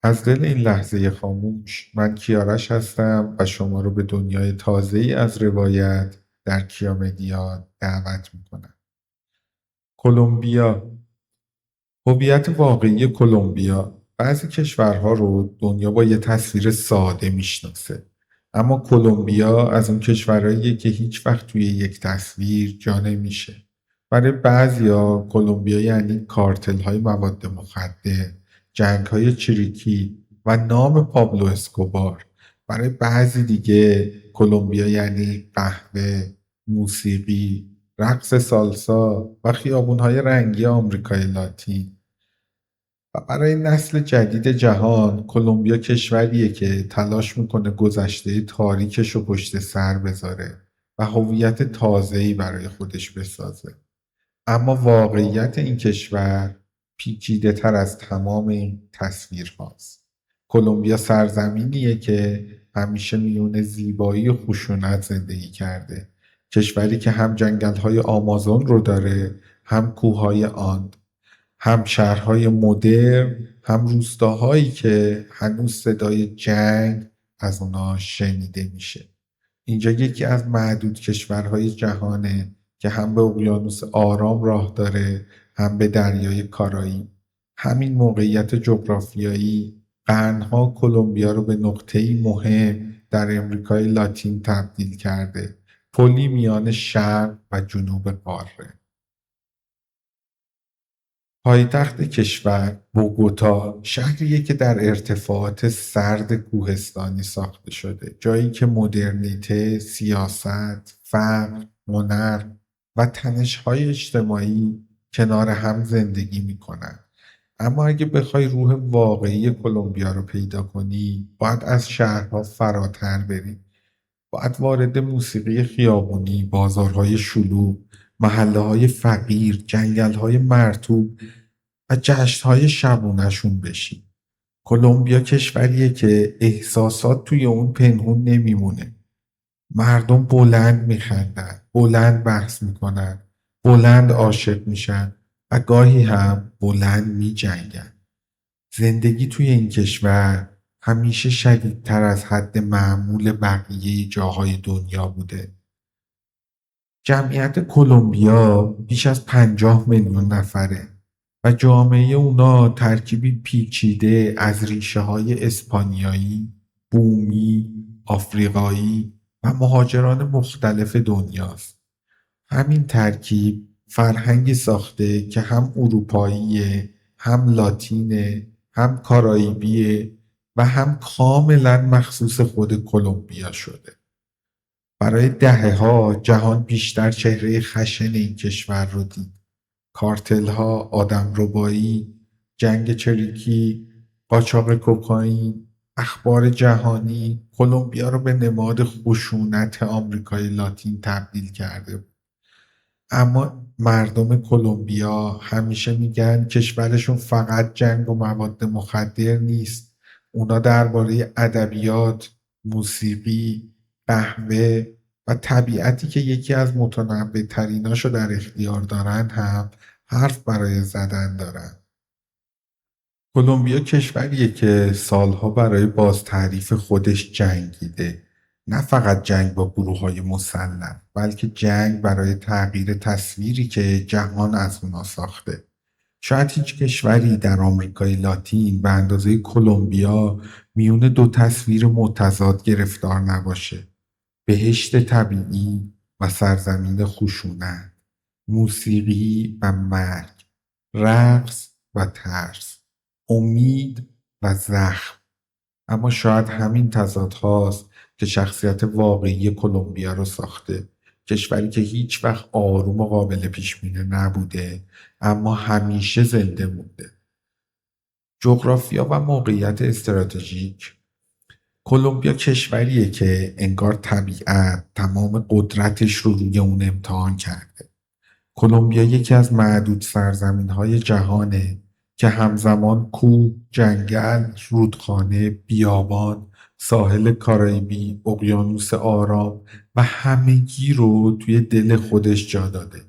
از دل این لحظه خاموش من کیارش هستم و شما رو به دنیای تازه‌ای از روایت در کیامدیا دعوت میکنم. کلمبیا. هویت واقعی کلمبیا. بعضی کشورها رو دنیا با یه تصویر ساده میشناسه، اما کلمبیا از اون کشورهاییه که هیچ وقت توی یک تصویر جا نمیشه. برای بعضیا کلمبیا یعنی کارتل های مواد مخدر، جنگ های چریکی و نام پابلو اسکوبار. برای بعضی دیگه کلمبیا یعنی قهوه، موسیقی، رقص سالسا و خیابون های رنگی آمریکای لاتین. و برای نسل جدید جهان کلمبیا کشوریه که تلاش میکنه گذشته تاریکش رو پشت سر بذاره و هویت تازه‌ای برای خودش بسازه. اما واقعیت این کشور پیچیده تر از تمام این تصویر هاست. کلمبیا سرزمینیه که همیشه میون زیبایی و خشونت زندگی کرده. کشوری که هم جنگل آمازون رو داره، هم کوههای آند، هم شهرهای مدرن، هم روستاهایی که هنوز صدای جنگ از اونا شنیده میشه. اینجا یکی از معدود کشورهای جهانه که هم به اقیانوس آرام راه داره، هم به دریای کارائیب. همین موقعیت جغرافیایی قرنها کلمبیا رو به نقطه‌ای مهم در امریکای لاتین تبدیل کرده، پلی میان شرق و جنوب قاره. پایتخت کشور بوگوتا شهریه که در ارتفاعات سرد کوهستانی ساخته شده، جایی که مدرنیته، سیاست، فقر، هنر و تنش‌های اجتماعی کنار هم زندگی می‌کنن. اما اگه بخوای روح واقعی کلمبیا رو پیدا کنی، باید از شهرها فراتر بری. باید وارد موسیقی خیابانی، بازارهای شلوغ، محله‌های فقیر، جنگل‌های مرطوب و جشن‌های شبونه‌شون بشی. کلمبیا کشوریه که احساسات توی اون پنهون نمیمونه. مردم بلند میخندن، بلند بحث میکنن، بلند عاشق میشن و گاهی هم بلند میجنگن. زندگی توی این کشور همیشه شدیدتر از حد معمول بقیه جاهای دنیا بوده. جمعیت کلمبیا بیش از 50 میلیون نفره و جامعه اونا ترکیبی پیچیده از ریشه های اسپانیایی، بومی، آفریقایی و مهاجران مختلف دنیاست. همین ترکیب فرهنگی ساخته که هم اروپاییه، هم لاتینه، هم کارائیبیه و هم کاملا مخصوص خود کلمبیا شده. برای دهه‌ها جهان بیشتر چهره خشن این کشور رو دید. کارتل‌ها، آدمربایی، جنگ چریکی، قاچاق کوکائین، اخبار جهانی کلمبیا رو به نماد خشونت آمریکای لاتین تبدیل کرده بود. اما مردم کلمبیا همیشه میگن کشورشون فقط جنگ و مواد مخدر نیست. اونا درباره ادبیات، موسیقی، قهوه و طبیعتی که یکی از متنوع تریناشو در اختیار دارن هم حرف برای زدن دارن. کلمبیا کشوریه که سالها برای بازتعریف خودش جنگیده. نه فقط جنگ با گروه‌های مسلح، بلکه جنگ برای تغییر تصویری که جهان از اونا ساخته. شاید هیچ کشوری در آمریکای لاتین به اندازه کلمبیا میون دو تصویر متضاد گرفتار نباشه: بهشت طبیعی و سرزمین خشونت، موسیقی و مرگ، رقص و ترس، امید و زخم. اما شاید همین تضادهاست که شخصیت واقعی کلمبیا رو ساخته. کشوری که هیچ وقت آروم و قابل پیش بینی نبوده، اما همیشه زنده مونده. جغرافیا و موقعیت استراتژیک. کلمبیا کشوریه که انگار طبیعت تمام قدرتش رو روی اون امتحان کرده. کلمبیا یکی از معدود سرزمین‌های جهانه که همزمان کوه، جنگل، رودخانه، بیابان، ساحل کارائیبی، اقیانوس آرام و همگی رو توی دل خودش جا داده.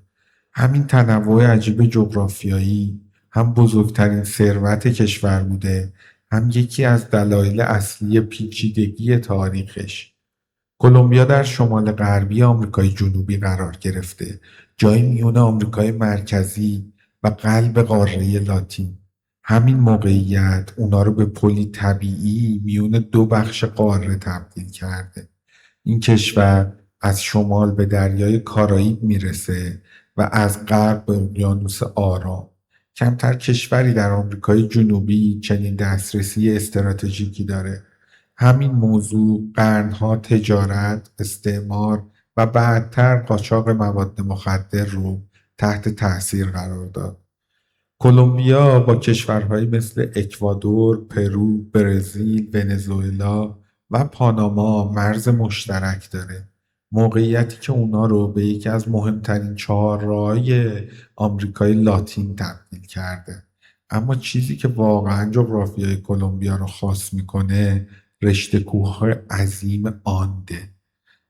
همین تنوع عجیب جغرافیایی هم بزرگترین ثروت کشور بوده، هم یکی از دلایل اصلی پیچیدگی تاریخش. کلمبیا در شمال غربی آمریکای جنوبی قرار گرفته، جایی میون آمریکای مرکزی و قلب قاره لاتین. همین موقعیت اونا رو به پلی طبیعی میون دو بخش قاره تبدیل کرده. این کشور از شمال به دریای کارائیب میرسه و از غرب به اقیانوس آرام. کمتر کشوری در آمریکای جنوبی چنین دسترسی استراتژیکی داره. همین موضوع قرنها تجارت، استعمار و بعدتر قاچاق مواد مخدر رو تحت تأثیر قرار داد. کلمبیا با کشورهایی مثل اکوادور، پرو، برزیل، ونزوئلا و پاناما مرز مشترک داره. موقعیتی که اونا رو به یکی از مهمترین چهارراهای آمریکای لاتین تبدیل کرده. اما چیزی که واقعا جغرافیای کلمبیا رو خاص میکنه رشته کوه‌های عظیم آنده.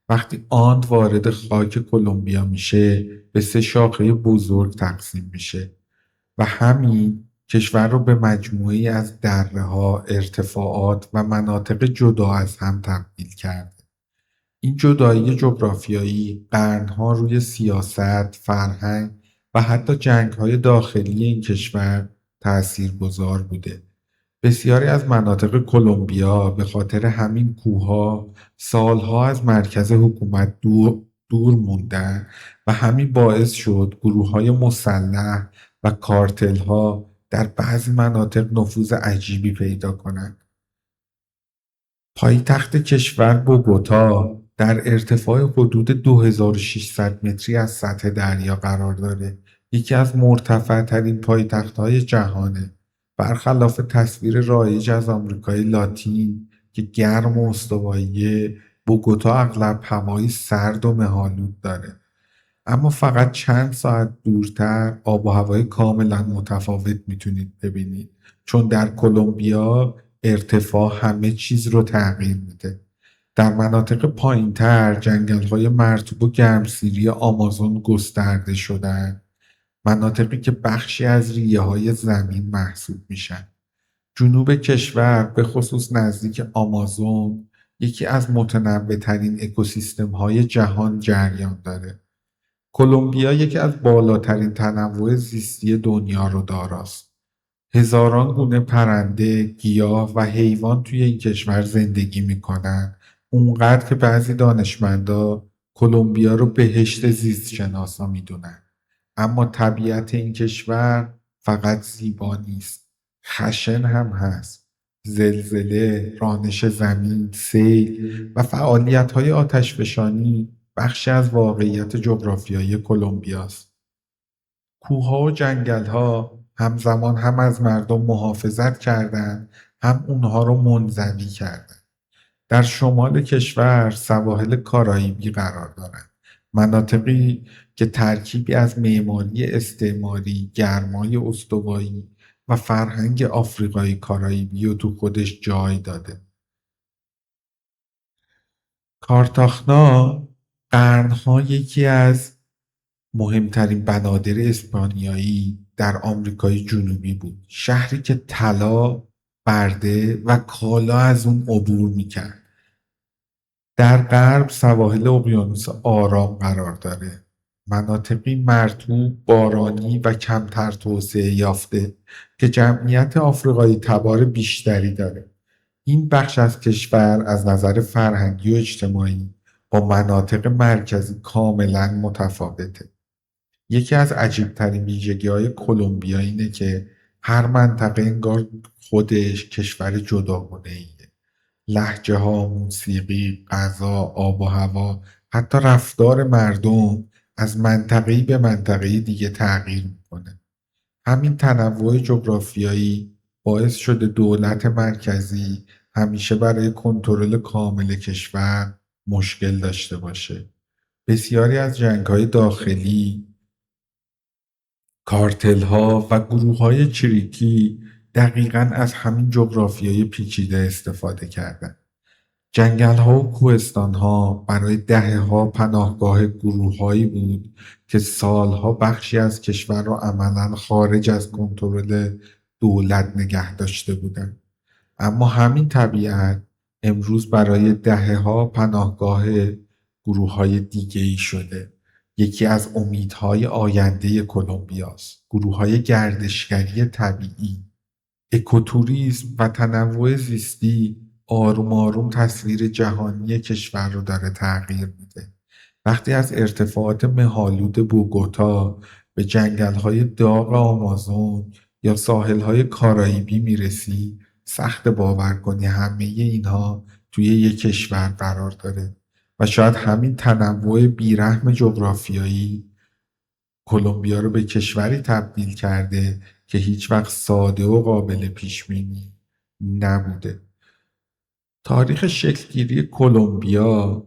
وقتی آند وارد خاک کلمبیا میشه به سه شاخه بزرگ تقسیم میشه و همین کشور رو به مجموعه‌ای از دره‌ها، ارتفاعات و مناطق جدا از هم تبدیل کرده. این جدایی جغرافیایی قرنها روی سیاست، فرهنگ و حتی جنگ‌های داخلی این کشور تأثیرگذار بوده. بسیاری از مناطق کلمبیا به خاطر همین کوه‌ها سالها از مرکز حکومت دور موندن و همین باعث شد گروه‌های مسلح و کارتل‌ها در بعضی مناطق نفوذ عجیبی پیدا کنند. پایتخت کشور بوگوتا در ارتفاع حدود 2600 متری از سطح دریا قرار داره. یکی از مرتفع‌ترین پایتخت‌های جهانه. برخلاف تصویر رایج از آمریکای لاتین که گرم و استواییه، بوگوتا اغلب هوایی سرد و مه‌آلود داره. اما فقط چند ساعت دورتر آب و هوای کاملا متفاوت میتونید ببینید، چون در کلمبیا ارتفاع همه چیز رو تغییر میده. در مناطق پایینتر جنگل‌های مرطوب و گرمسیری آمازون گسترده شدن، مناطقی که بخشی از ریه‌های زمین محسوب میشن. جنوب کشور به خصوص نزدیک آمازون یکی از متنوع‌ترین اکوسیستم‌های جهان جریان داره. کلمبیا یکی از بالاترین تنوع زیستی دنیا رو داراست. هزاران گونه پرنده، گیاه و حیوان توی این کشور زندگی میکنن. اونقدر که بعضی دانشمندا کلمبیا رو بهشت زیست شناسا میدونن. اما طبیعت این کشور فقط زیبا نیست. خشن هم هست. زلزله، رانش زمین، سیل و فعالیت‌های آتشفشانی بخشی از واقعیت جغرافیایی کلمبیاست. کوه‌ها و جنگل‌ها همزمان هم از مردم محافظت کردند، هم اونها رو منزوی کردند. در شمال کشور سواحل کارائیبی قرار دارند. مناطقی که ترکیبی از معماری استعماری، گرمای استوایی و فرهنگ آفریقایی کارائیبی رو تو خودش جای داده. کارتاخنا قرنها یکی از مهمترین بنادر اسپانیایی در آمریکای جنوبی بود. شهری که طلا، برده و کالا از اون عبور میکرد. در غرب سواحل اقیانوس آرام قرار داره. مناطقی مرطوب، بارانی و کمتر توسعه یافته که جمعیت آفریقایی تبار بیشتری داره. این بخش از کشور از نظر فرهنگی و اجتماعی با مناطق مرکزی کاملا متفاوته. یکی از عجیبترین ویژگی‌های کلمبیا اینه که هر منطقه انگار خودش کشور جداگانه‌ایه. لهجه‌ها، موسیقی، غذا، آب و هوا، حتی رفتار مردم از منطقه‌ای به منطقه دیگه تغییر میکنه. همین تنوع جغرافیایی باعث شده دولت مرکزی همیشه برای کنترل کامل کشور مشکل داشته باشه. بسیاری از جنگ‌های داخلی، کارتل‌ها و گروه‌های چریکی دقیقاً از همین جغرافیای پیچیده استفاده کردند. جنگل‌ها و کوهستان‌ها برای دهه‌ها پناهگاه گروه‌هایی بود که سالها بخشی از کشور را عملاً خارج از کنترل دولت نگه داشته بودند. اما همین طبیعت امروز برای دهه‌ها پناهگاه گروه‌های دیگه‌ای شده. یکی از امیدهای آینده کلمبیاست. گروه‌های گردشگری طبیعی، اکوتوریسم و تنوع زیستی آروم آروم تصویر جهانی کشور رو داره تغییر میده. وقتی از ارتفاعات مه‌آلود بوگوتا به جنگل‌های داغ آمازون یا ساحل‌های کارائیبی میرسی، سخت باور کنی همه اینها توی یک کشور قرار داره و شاید همین تنوع بیرحم جغرافیایی کلمبیا رو به کشوری تبدیل کرده که هیچ‌وقت ساده و قابل پیش‌بینی نبوده. تاریخ شکل‌گیری کلمبیا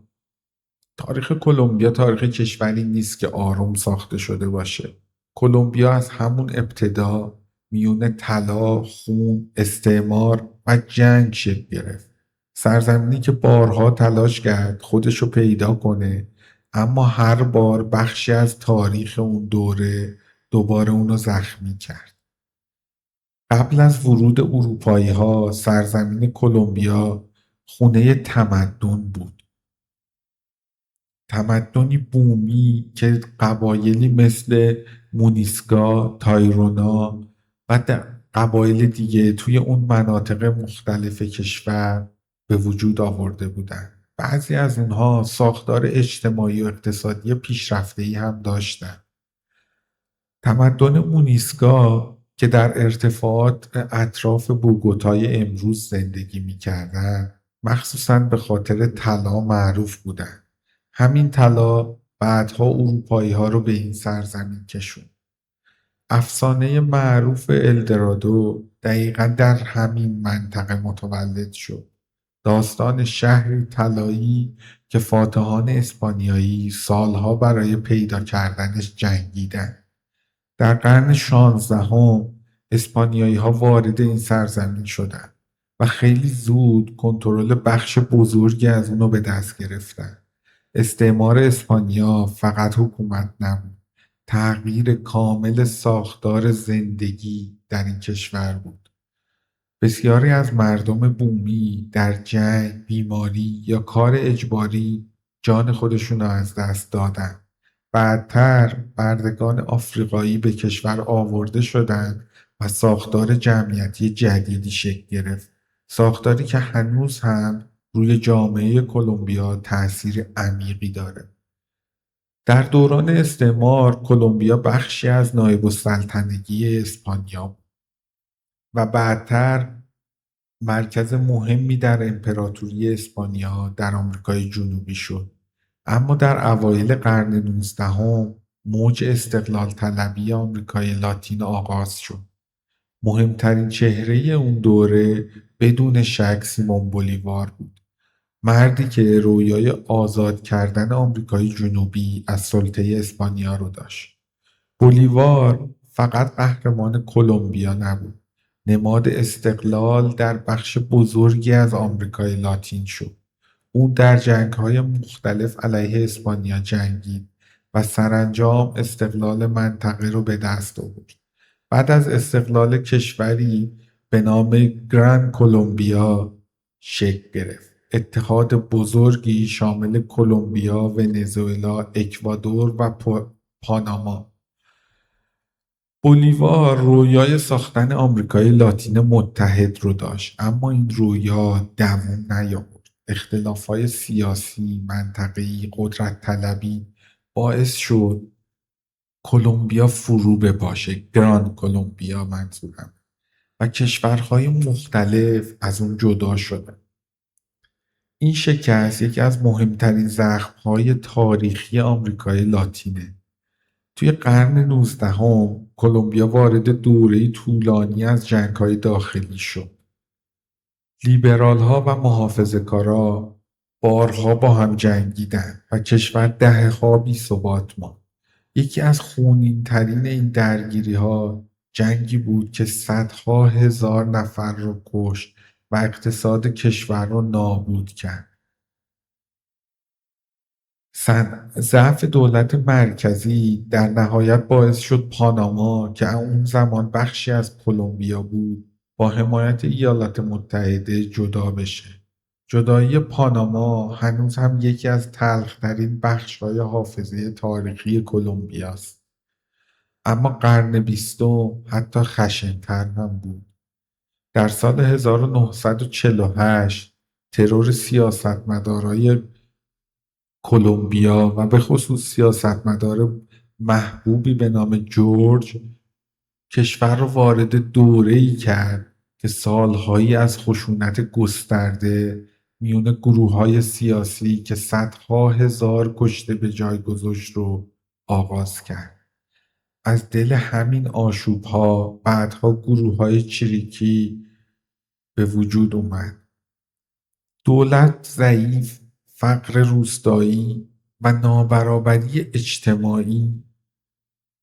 تاریخ کشوری نیست که آروم ساخته شده باشه. کلمبیا از همون ابتدا میون طلا، خون، استعمار و جنگ شکل گرفت. سرزمینی که بارها تلاش کرد خودشو پیدا کنه، اما هر بار بخشی از تاریخ اون دوره دوباره اونو زخمی کرد. قبل از ورود اروپایی‌ها سرزمین کلمبیا خونه تمدن بود. تمدنی بومی که قبایلی مثل مونیسکا، تایرونا و قبایل دیگه توی اون مناطق مختلف کشور به وجود آورده بودن. بعضی از اونها ساختار اجتماعی و اقتصادی پیشرفته‌ای هم داشتن. تمدن مونیسکا که در ارتفاعات اطراف بوگوتای امروز زندگی می‌کردند، مخصوصاً به خاطر طلا معروف بودند. همین طلا بعدها اروپایی‌ها رو به این سرزمین کشوند. افسانه معروف الدرادو دقیقاً در همین منطقه متولد شد. داستان شهری طلایی که فاتحان اسپانیایی سالها برای پیدا کردنش جنگیدند. در قرن 16 اسپانیایی‌ها وارد این سرزمین شدند و خیلی زود کنترل بخش بزرگی از اونو به دست گرفتن. استعمار اسپانیا فقط حکومت نبود، تغییر کامل ساختار زندگی در این کشور بود. بسیاری از مردم بومی در جنگ، بیماری یا کار اجباری جان خودشون را از دست دادند. بعدتر بردگان آفریقایی به کشور آورده شدند و ساختار جمعیتی جدیدی شکل گرفت. ساختاری که هنوز هم روی جامعه کلمبیا تأثیر عمیقی داره. در دوران استعمار کلمبیا بخشی از نایب السلطنگی اسپانیا بود و بعدتر مرکز مهمی در امپراتوری اسپانیا در آمریکای جنوبی شد. اما در اوایل قرن 19 موج استقلال طلبی آمریکای لاتین آغاز شد. مهمترین چهره اون دوره بدون شک سیمون بولیوار بود. مردی که رویای آزاد کردن آمریکای جنوبی از سلطه اسپانیا رو داشت. بولیوار فقط قهرمان کلمبیا نبود. نماد استقلال در بخش بزرگی از آمریکای لاتین شد. او در جنگ‌های مختلف علیه اسپانیا جنگید و سرانجام استقلال منطقه رو به دست آورد. بعد از استقلال کشوری به نام گران کلمبیا شکل گرفت. اتحاد بزرگی شامل کلمبیا، ونزوئلا، اکوادور و پاناما. بولیوار رویای ساختن آمریکای لاتین متحد رو داشت، اما این رویا دوام نیاورد. اختلافات سیاسی، منطقه‌ای، قدرت طلبی باعث شد کلمبیا فرو بپاشه، گران کلمبیا منظورم، و کشورهای مختلف از اون جدا شدن. این شکست یکی از مهمترین زخم‌های تاریخی آمریکای لاتینه. توی قرن 19 کلمبیا وارد دوره‌ای طولانی از جنگ‌های داخلی شد. لیبرال‌ها و محافظه‌کارا بارها با هم جنگیدند و کشور دهه‌ها بی‌ثبات ماند. یکی از خونین‌ترین این درگیری‌ها جنگی بود که صدها هزار نفر رو کشت و اقتصاد کشور رو نابود کرد. ضعف دولت مرکزی در نهایت باعث شد پاناما که اون زمان بخشی از کلمبیا بود با حمایت ایالات متحده جدا بشه. جدایی پاناما هنوز هم یکی از تلخ‌ترین بخش‌های حافظه تاریخی کلمبیاست. اما قرن بیستم حتی خشن‌تر هم بود. در سال 1948 ترور سیاستمدارای کلمبیا و به خصوص سیاستمدار محبوبی به نام جورج کشور را وارد دوره‌ای کرد که سالهایی از خشونت گسترده میون گروه‌های سیاسی که صدها هزار کشته به جای گذاشت رو آغاز کرد. از دل همین آشوب‌ها بعدها گروه‌های چریکی به وجود اومد. دولت ضعیف، فقر روستایی و نابرابری اجتماعی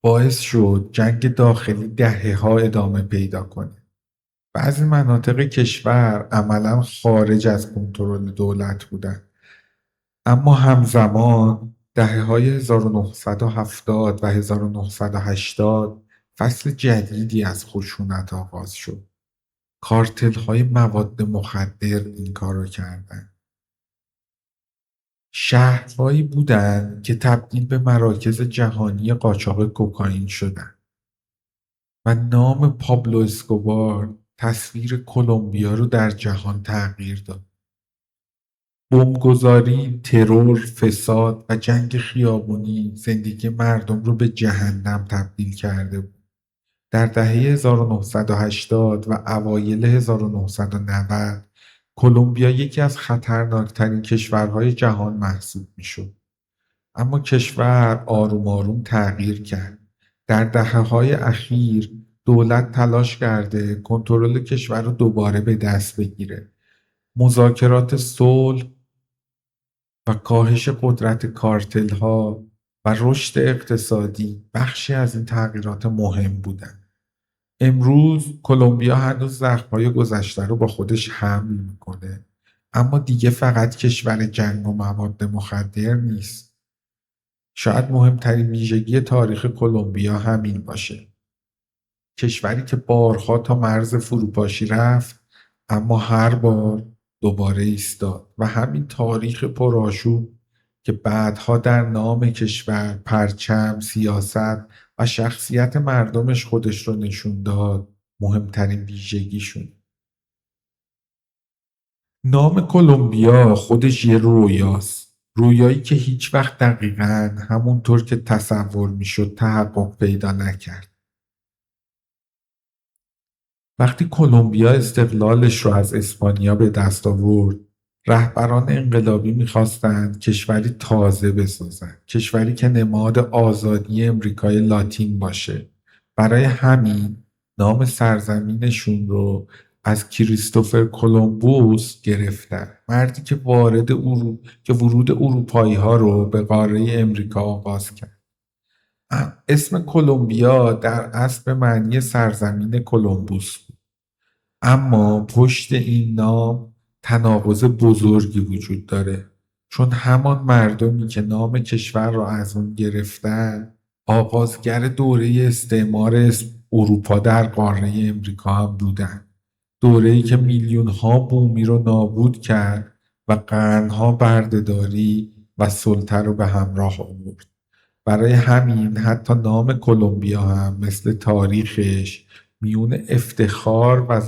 باعث شد جنگ داخلی دهه‌ها ادامه پیدا کنه. بعضی مناطق کشور عملاً خارج از کنترل دولت بودند، اما همزمان دهه‌های 1970 و 1980 فصل جدیدی از خشونت آغاز شد. کارتل‌های مواد مخدر این کارو کردند. شهرهایی بودند که تبدیل به مراکز جهانی قاچاق کوکائین شدند و نام پابلو اسکوبار تصویر کلمبیا رو در جهان تغییر داد. بمبگذاری، ترور، فساد و جنگ خیابونی زندگی مردم رو به جهنم تبدیل کرده بود. در دهه 1980 و اوایل 1990 کلمبیا یکی از خطرناکترین کشورهای جهان محسوب میشد. اما کشور آروم آروم تغییر کرد. در دهه‌های اخیر دولت تلاش کرده کنترل کشور رو دوباره به دست بگیره. مذاکرات صلح و کاهش قدرت کارتل‌ها و رشد اقتصادی بخشی از این تغییرات مهم بودند. امروز کلمبیا هنوز زخم‌های گذشته رو با خودش حمل میکنه، اما دیگه فقط کشور جنگ و مواد مخدر نیست. شاید مهمترین ویژگی تاریخ کلمبیا همین باشه. کشوری که بارها تا مرز فروپاشی رفت اما هر بار دوباره ایستاد و همین تاریخ پرآشوب که بعدها در نام کشور، پرچم، سیاست و شخصیت مردمش خودش رو نشون داد مهمترین ویژگیشون. نام کلمبیا خودش یه رویاست. رویایی که هیچ وقت دقیقاً همونطور که تصور میشد تحقق پیدا نکرد. وقتی کلمبیا استقلالش رو از اسپانیا به دست آورد، رهبران انقلابی می‌خواستند کشوری تازه بسازند، کشوری که نماد آزادی امریکای لاتین باشه. برای همین نام سرزمینشون رو از کریستوفر کلمبوس گرفتن، مردی که ورود اروپایی‌ها رو به قاره امریکا آغاز کرد. اسم کلمبیا در اصل به معنی سرزمین کلمبوس بود. اما پشت این نام تناقض بزرگی وجود داره، چون همان مردمی که نام کشور را از اون گرفتن آغازگر دوره استعمار اروپا در قاره امریکا هم بودن. دوره‌ای که میلیون‌ها بومی رو نابود کرد و قرن‌ها بردهداری و سلطه رو به همراه آورد. برای همین حتی نام کلمبیا هم مثل تاریخش میون افتخار و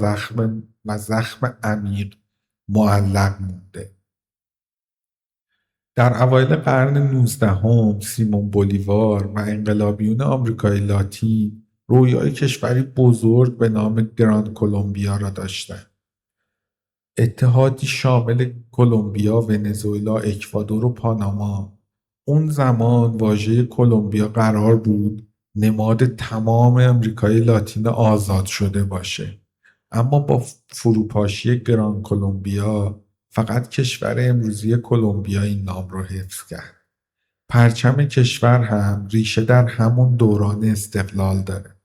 زخم عمیق معلق مونده. در اوایل قرن 19 سیمون بولیوار و انقلابیون آمریکای لاتین رویای کشوری بزرگ به نام گراند کلمبیا را داشتند. اتحادی شامل کلمبیا، ونزوئلا، اکوادور و پاناما. اون زمان واژه کلمبیا قرار بود نماد تمام امریکای لاتین آزاد شده باشه، اما با فروپاشی گران کلمبیا فقط کشور امروزی کلمبیا این نام رو حفظ کرد. پرچم کشور هم ریشه در همون دوران استقلال داره.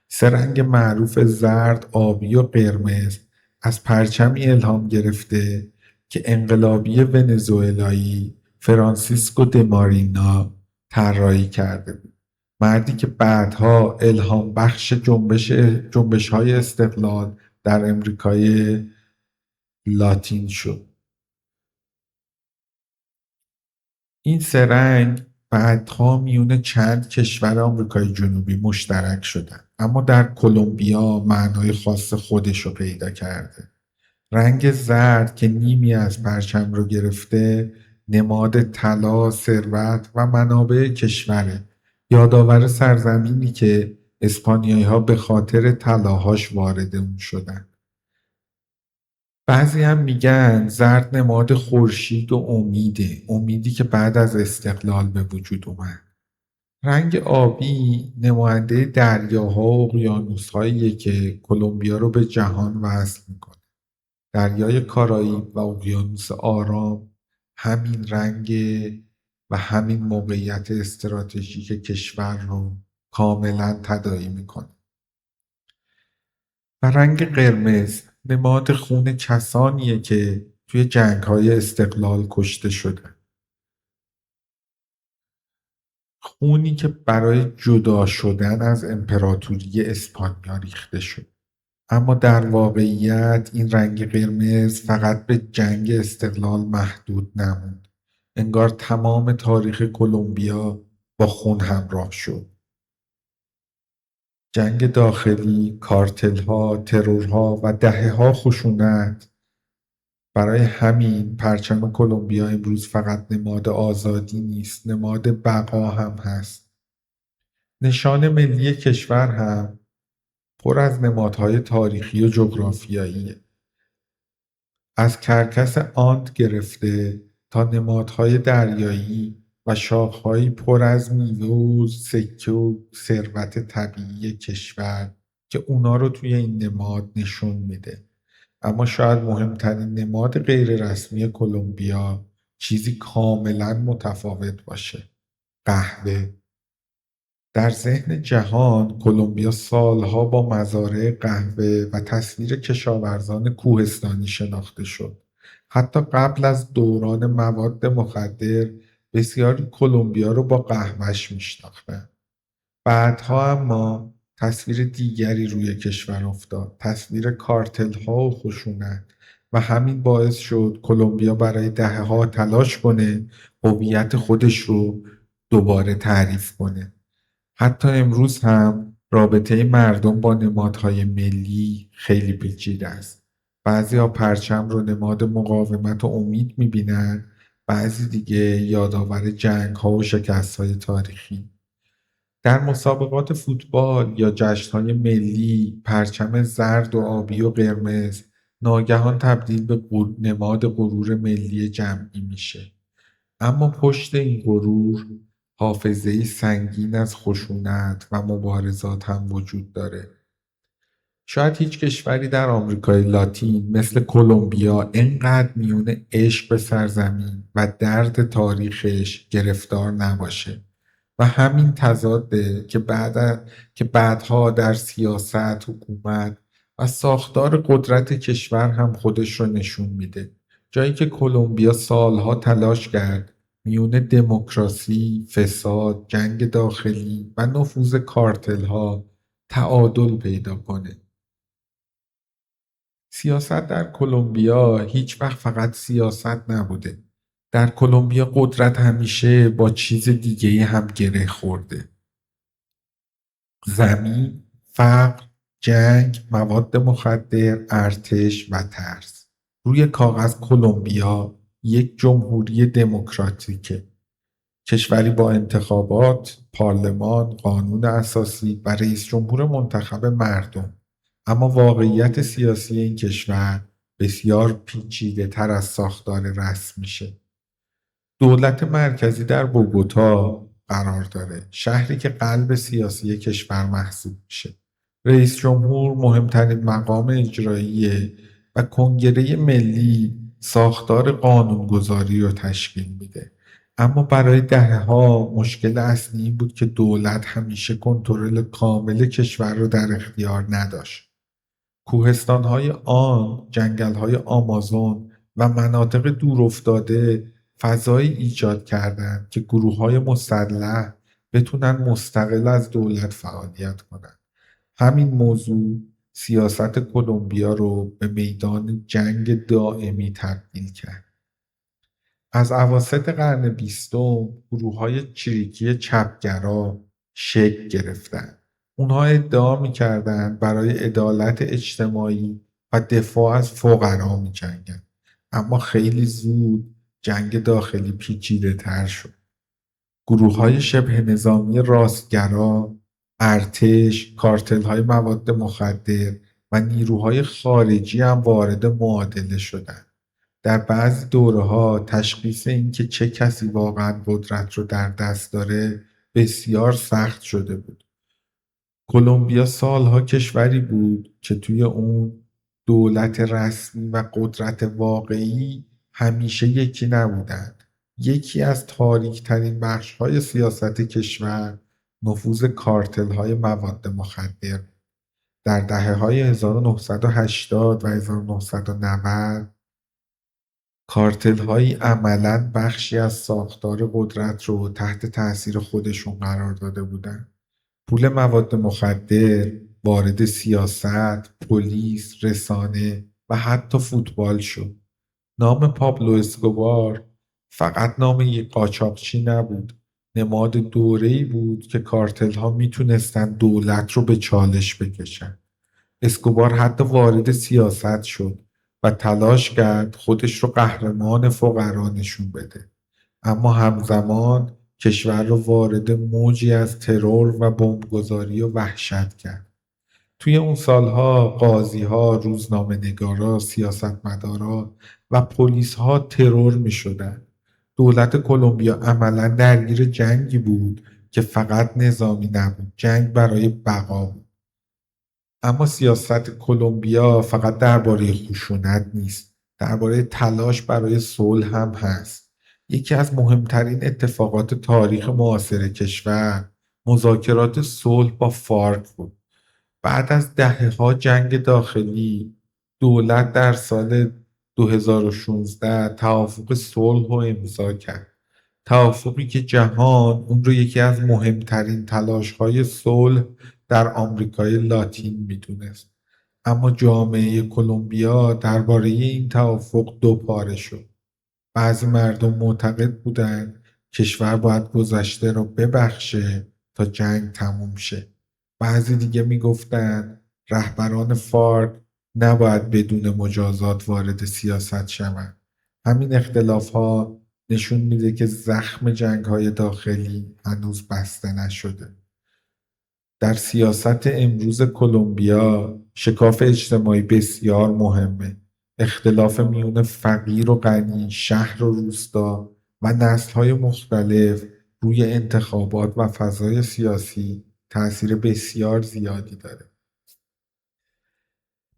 سه رنگ معروف زرد، آبی و قرمز از پرچمی الهام گرفته که انقلابی ونزوئلایی فرانسیسکو دمارینا طراحی کرده بود. مردی که بعدها الهام بخش جنبش‌های استقلال در امریکای لاتین شد. این سه رنگ بعدها میون چند کشور آمریکای جنوبی مشترک شدن، اما در کلمبیا معنای خاص خودش رو پیدا کرده. رنگ زرد که نیمی از پرچم رو گرفته نماد طلا، ثروت و منابع کشوره، یادآور سرزمینی که اسپانیایی‌ها به خاطر طلاهاش وارد اون شدن. بعضی هم میگن زرد نماد خورشید و امیده، امیدی که بعد از استقلال به وجود اومد. رنگ آبی نماینده دریاها و اقیانوس‌هاییه که کلمبیا رو به جهان وصل میکنه. دریای کارائیب و اقیانوس آرام همین رنگ و همین موقعیت استراتژیک کشور رو کاملا تداعی میکنه. و رنگ قرمز نماد خون کسانیه که توی جنگ‌های استقلال کشته شدن. خونی که برای جدا شدن از امپراتوری اسپانیا ریخته شد. اما در واقعیت این رنگ قرمز فقط به جنگ استقلال محدود نموند. انگار تمام تاریخ کلمبیا با خون همراه شد. جنگ داخلی، کارتل‌ها، ترورها و دهه‌ها خشونت. برای همین پرچم کلمبیا امروز فقط نماد آزادی نیست، نماد بقا هم هست. نشان ملی کشور هم پر از نمادهای تاریخی و جغرافیاییه. از کرکس آند گرفته تا نمادهای دریایی و شاخهایی پر از میوه و سکه و ثروت طبیعی کشور که اونا رو توی این نماد نشون میده. اما شاید مهمترین نماد غیررسمی کلمبیا چیزی کاملا متفاوت باشه: قهوه. در ذهن جهان کلمبیا سالها با مزارع قهوه و تصویر کشاورزان کوهستانی شناخته شد. حتی قبل از دوران مواد مخدر بسیاری کلمبیا رو با قهوهش میشناختند. بعدها اما تصویر دیگری روی کشور افتاد، تصویر کارتل‌ها و خشونت، و همین باعث شد کلمبیا برای دهه‌ها تلاش کنه هویت خودش رو دوباره تعریف کنه. حتی امروز هم رابطه مردم با نمادهای ملی خیلی پیچیده است. بعضی‌ها پرچم رو نماد مقاومت و امید می‌بینن، بعضی دیگه یادآور جنگ‌ها و شکست‌های تاریخی. در مسابقات فوتبال یا جشن‌های ملی، پرچم زرد و آبی و قرمز ناگهان تبدیل به نماد غرور ملی جمعی میشه. اما پشت این غرور حافظه‌ای سنگین از خشونت و مبارزات هم وجود داره. شاید هیچ کشوری در آمریکای لاتین مثل کلمبیا اینقدر میون عشق به سرزمین و درد تاریخش گرفتار نباشه. و همین تضاده که بعدها در سیاست، حکومت و ساختار قدرت کشور هم خودش رو نشون میده. جایی که کلمبیا سالها تلاش کرد میون دموکراسی، فساد، جنگ داخلی و نفوذ کارتل‌ها تعادل پیدا کنه. سیاست در کلمبیا هیچ وقت فقط سیاست نبوده. در کلمبیا قدرت همیشه با چیز دیگه‌ای هم گره خورده: زمین، فقر، جنگ، مواد مخدر، ارتش و ترس. روی کاغذ کلمبیا یک جمهوری دموکراتیکه، کشوری با انتخابات، پارلمان، قانون اساسی و رئیس جمهور منتخب مردم. اما واقعیت سیاسی این کشور بسیار پیچیده تر از ساختار رسم میشه. دولت مرکزی در بوگوتا قرار داره، شهری که قلب سیاسی کشور محسوب میشه. رئیس جمهور مهمترین مقام اجراییه و کنگره ملی ساختار قانونگذاری رو تشکیل میده. اما برای دهه‌ها مشکل اصلی این بود که دولت همیشه کنترل کامل کشور رو در اختیار نداشت. کوهستان‌های جنگل‌های آمازون و مناطق دورافتاده فضایی ایجاد کردند که گروه‌های مسلح بتونن مستقل از دولت فعالیت کنند. همین موضوع سیاست کلمبیا رو به میدان جنگ دائمی تبدیل کرد. از اواسط قرن بیستم گروه‌های چریکی چپگرا شکل گرفتند. اونها ادعا می‌کردند برای عدالت اجتماعی و دفاع از فقرا می‌جنگند. اما خیلی زود جنگ داخلی پیچیده‌تر شد. گروه‌های شبه نظامی راستگرا، ارتش، کارتل‌های مواد مخدر و نیروهای خارجی هم وارد معادله شدند. در بعضی دوره‌ها تشخیص این که چه کسی واقعا قدرت رو در دست داره بسیار سخت شده بود. کلمبیا سالها کشوری بود که توی اون دولت رسمی و قدرت واقعی همیشه یکی نبودند. یکی از تاریک‌ترین بخش‌های سیاست کشور نفوذ کارتل‌های مواد مخدر. در دهه‌های 1980 و 1990 کارتل‌هایی عملاً بخشی از ساختار قدرت رو تحت تأثیر خودشون قرار داده بودند. پول مواد مخدر وارد سیاست، پلیس، رسانه و حتی فوتبال شد. نام پابلو اسکوبار فقط نام یک قاچاقچی نبود، نماد دوره‌ای بود که کارتل‌ها میتونستن دولت رو به چالش بکشن. اسکوبار حتی وارد سیاست شد و تلاش کرد خودش رو قهرمان فقرا نشون بده. اما همزمان کشور را وارد موجی از ترور و بمبگذاری و وحشت کرد. توی اون سالها قاضی‌ها، روزنامه‌نگارا، سیاستمدارا و پلیس‌ها ترور می‌شدند. دولت کلمبیا عملاً درگیر جنگی بود که فقط نظامی نبود، جنگ برای بقا بود. اما سیاست کلمبیا فقط درباره خشونت نیست، درباره تلاش برای صلح هم هست. یکی از مهمترین اتفاقات تاریخ معاصر کشور مذاکرات صلح با فارک بود. بعد از دهه‌ها جنگ داخلی، دولت در سال 2016 توافق صلح رو امضا کرد. توافقی که جهان اون رو یکی از مهمترین تلاش‌های صلح در آمریکای لاتین میدونست. اما جامعه کلمبیا درباره این توافق دوپاره شد. بعضی مردم معتقد بودند کشور باید گذشته رو ببخشه تا جنگ تموم شه. بعضی دیگه میگفتند رهبران فارک نباید بدون مجازات وارد سیاست شوند. همین اختلافات نشون میده که زخم جنگ‌های داخلی هنوز بسته نشده. در سیاست امروز کلمبیا شکاف اجتماعی بسیار مهمه. اختلاف میون فقیر و غنی، شهر و روستا و نسل‌های مختلف روی انتخابات و فضای سیاسی تأثیر بسیار زیادی داره.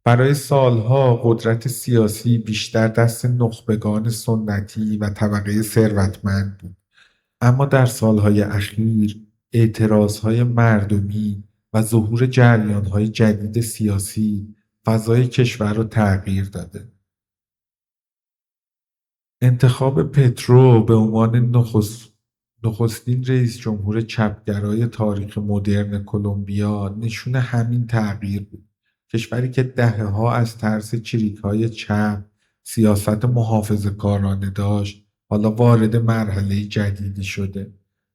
برای سالها قدرت سیاسی بیشتر دست نخبگان سنتی و طبقه ثروتمند بود. اما در سالهای اخیر اعتراضهای مردمی و ظهور جریانهای جدید سیاسی فضای کشور را تغییر داده. انتخاب پترو به عنوان نخستین رئیس جمهور چپگرای تاریخ مدرن کلمبیا نشون همین تغییر بود. کشوری که دهه‌ها از ترس چریک‌های چپ سیاست محافظه‌کارانه داشت حالا وارد مرحله جدیدی شده.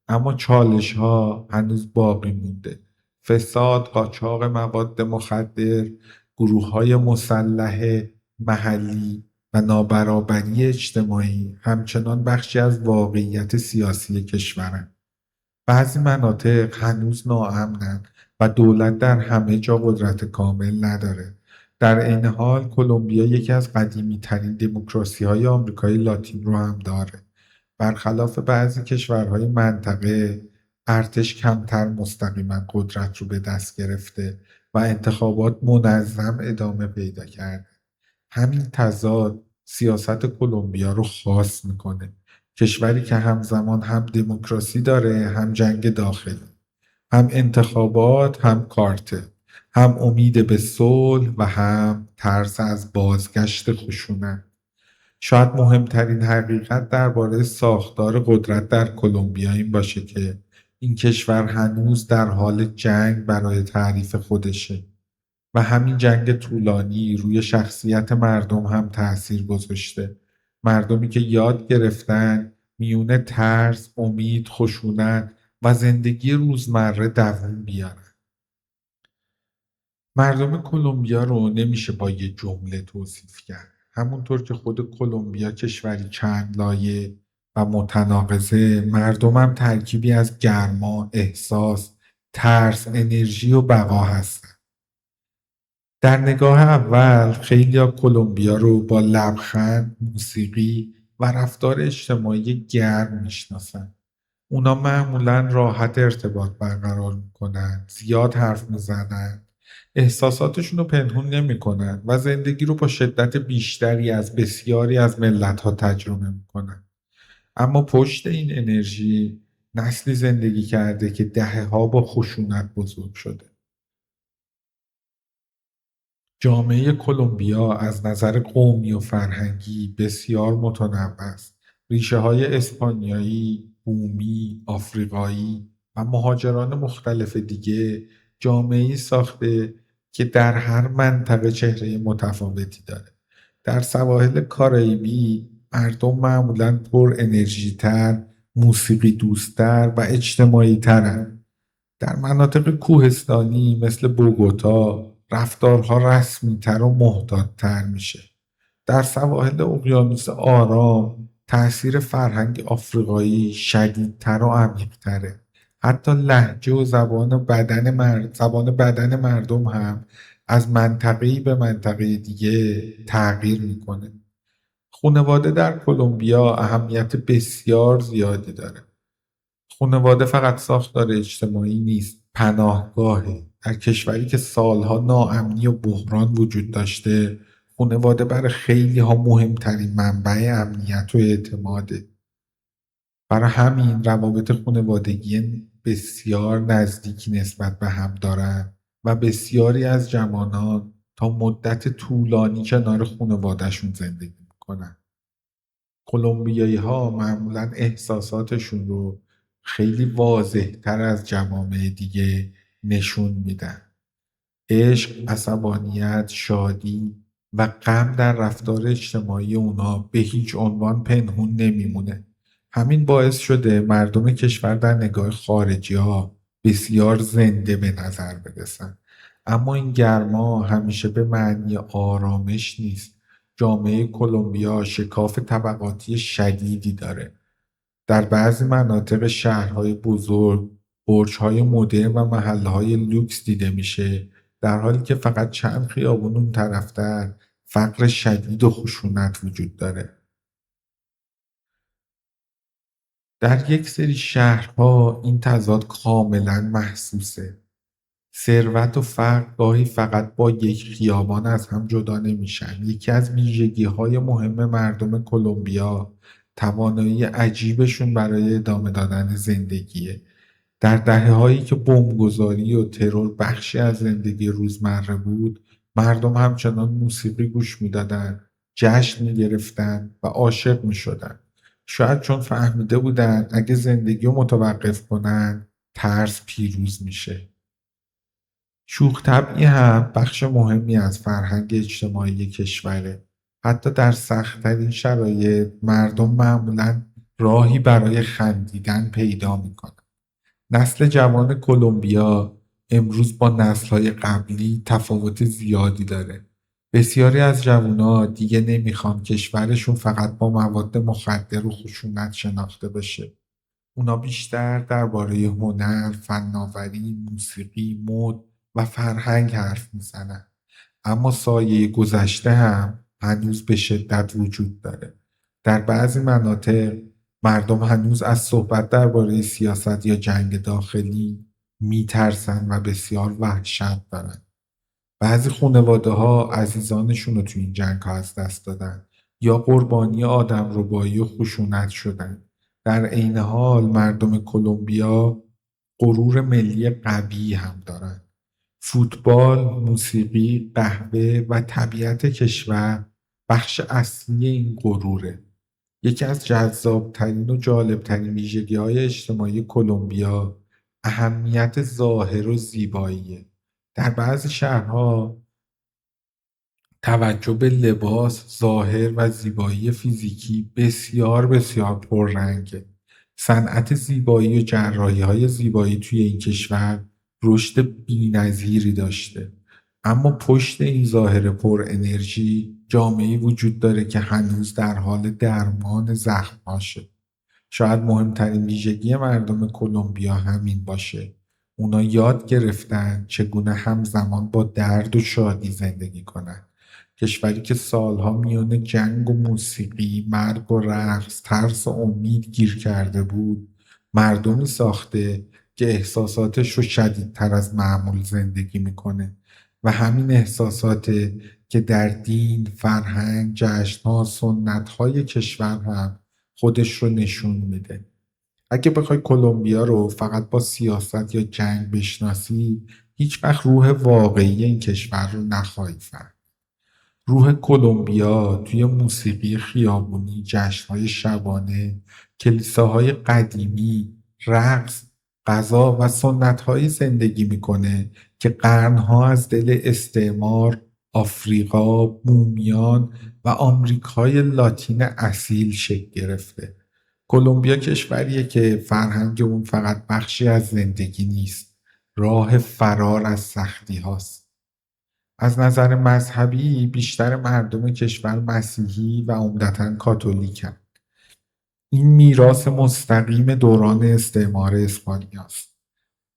اما چالش‌ها هنوز باقی مونده. فساد، قاچاق مواد مخدر، گروه‌های مسلح محلی و نابرابری اجتماعی همچنان بخشی از واقعیت سیاسی کشورند. بعضی مناطق هنوز ناامنند و دولت در همه جا قدرت کامل نداره. در عین حال کلمبیا یکی از قدیمی‌ترین دموکراسی‌های آمریکای لاتین رو هم داره. برخلاف بعضی کشورهای منطقه، ارتش کمتر مستقیما قدرت رو به دست گرفته و انتخابات منظم ادامه پیدا کرده. همین تضاد سیاست کلمبیا رو خاص میکنه. کشوری که همزمان هم دموکراسی داره، هم جنگ داخلی، هم انتخابات، هم کارتل، هم امید به صلح و هم ترس از بازگشت خشونت. شاید مهمترین حقیقت درباره ساختار قدرت در کلمبیا این باشه که این کشور هنوز در حال جنگ برای تعریف خودشه. و همین جنگ طولانی روی شخصیت مردم هم تأثیر گذاشته. مردمی که یاد گرفتن میونه ترس، امید، خشونت و زندگی روزمره دووم بیارن. مردم کلمبیا رو نمیشه با یه جمله توصیف کرد. همونطور که خود کلمبیا کشوری چند لایه و متناقضه، مردمم ترکیبی از گرما، احساس، ترس، انرژی و بقا هستن. در نگاه اول خیلیا کلمبیا رو با لبخند، موسیقی و رفتار اجتماعی گرم میشناسن. اونا معمولا راحت ارتباط برقرار میکنن، زیاد حرف میزنن، احساساتشون رو پنهون نمیکنن و زندگی رو با شدت بیشتری از بسیاری از ملت‌ها تجربه میکنن. اما پشت این انرژی نسلی زندگی کرده که دهه‌ها با خشونت بزرگ شده. جامعه کلمبیا از نظر قومی و فرهنگی بسیار متنوع است. ریشه‌های اسپانیایی، بومی، آفریقایی و مهاجران مختلف دیگه جامعه‌ای ساخته که در هر منطقه چهره متفاوتی داره. در سواحل کارائیبی مردم معمولاً پر انرژی تر، موسیقی دوستتر و اجتماعی ترن. در مناطق کوهستانی مثل بوگوتا رفتارها رسمی‌تر و محتاط‌تر میشه. در سواحل اقیانوس آرام تأثیر فرهنگ آفریقایی شدیدتر و عمیق‌تره. حتی لهجه و زبان بدن مردم هم از منطقه‌ای به منطقه دیگه تغییر میکنه. خانواده در کلمبیا اهمیت بسیار زیادی داره. خانواده فقط ساختار اجتماعی نیست، پناهگاهه. در کشوری که سالها ناامنی و بحران وجود داشته، خانواده برای خیلی ها مهمترین منبع امنیت و اعتماده. برای همین روابط خانوادگی بسیار نزدیکی نسبت به هم دارن و بسیاری از جوانان تا مدت طولانی کنار خانوادهشون زندگی میکنن. کلمبیایی‌ها معمولا احساساتشون رو خیلی واضح‌تر از جوامع دیگه نشون میدن. عشق، عصبانیت، شادی و غم در رفتار اجتماعی اونا به هیچ عنوان پنهون نمیمونه. همین باعث شده مردم کشور در نگاه خارجی‌ها بسیار زنده به نظر برسن. اما این گرما همیشه به معنی آرامش نیست. جامعه کلمبیا شکاف طبقاتی شدیدی داره. در بعضی مناطق شهرهای بزرگ برج‌های مدرن و محله‌های لوکس دیده میشه، در حالی که فقط چند خیابون اون طرفتر فقر شدید و خشونت وجود داره. در یک سری شهرها این تضاد کاملا محسوسه. ثروت و فقر گاهی فقط با یک خیابان از هم جدا نمیشن. یکی از ویژگی‌های مهم مردم کلمبیا توانایی عجیبشون برای ادامه دادن زندگیه. در دهه‌هایی که بمبگذاری و ترور بخشی از زندگی روزمره بود، مردم همچنان موسیقی گوش میدادن، جشن میگرفتن و عاشق میشدن. شاید چون فهمیده بودن اگه زندگی رو متوقف کنن، ترس پیروز میشه. شوخ طبعی هم بخش مهمی از فرهنگ اجتماعی کشوره. حتی در سخت‌ترین شرایط مردم معمولاً راهی برای خندیدن پیدا میکنن. نسل جوان کلمبیا امروز با نسل‌های قبلی تفاوت زیادی داره. بسیاری از جوونا دیگه نمیخوان کشورشون فقط با مواد مخدر و خشونت شناخته بشه. اونا بیشتر درباره هنر، فناوری، موسیقی، مد و فرهنگ حرف میزنن. اما سایه گذشته هم هنوز به شدت وجود داره. در بعضی مناطق مردم هنوز از صحبت درباره سیاست یا جنگ داخلی میترسن و بسیار وحشت دارن. بعضی خانواده‌ها عزیزانشون رو تو این جنگ‌ها از دست دادن یا قربانی آدمربایی و خشونت شدن. در عین حال مردم کلمبیا غرور ملی قوی هم دارن. فوتبال، موسیقی، قهوه و طبیعت کشور بخش اصلی این غروره. یکی از جذابترین و جالبترین ویژگی‌های اجتماعی کلمبیا اهمیت ظاهر و زیباییه. در بعضی شهرها توجه به لباس، ظاهر و زیبایی فیزیکی بسیار بسیار پررنگه. صنعت زیبایی و جراحی‌های زیبایی توی این کشور رشد بی‌نظیری داشته. اما پشت این ظاهر پر انرژی جامعه‌ای وجود داره که هنوز در حال درمان زخم‌هاشه. شاید مهمترین ویژگی مردم کلمبیا همین باشه. اونا یاد گرفتن چگونه همزمان با درد و شادی زندگی کنن. کشوری که سالها میان جنگ و موسیقی، مرگ و رقص، ترس و امید گیر کرده بود، مردمی ساخته که احساساتش رو شدیدتر از معمول زندگی میکنه و همین احساسات که در دین، فرهنگ، جشن‌ها، سنت‌های کشور هم خودش رو نشون میده. اگه بخوای کلمبیا رو فقط با سیاست یا جنگ بشناسی، هیچ وقت روح واقعی این کشور رو نخواهی فهمید. روح کلمبیا توی موسیقی خیابونی، جشن‌های شبانه، کلیساهای قدیمی، رقص، غذا و سنت‌هایی زندگی میکنه که قرنها از دل استعمار، آفریقا، بومیان و آمریکای لاتین اصیل شکل گرفته. کلمبیا کشوریه که فرهنگ اون فقط بخشی از زندگی نیست، راه فرار از سختی هاست. از نظر مذهبی بیشتر مردم کشور مسیحی و عمدتاً کاتولیکن. این میراث مستقیم دوران استعمار اسپانیاست.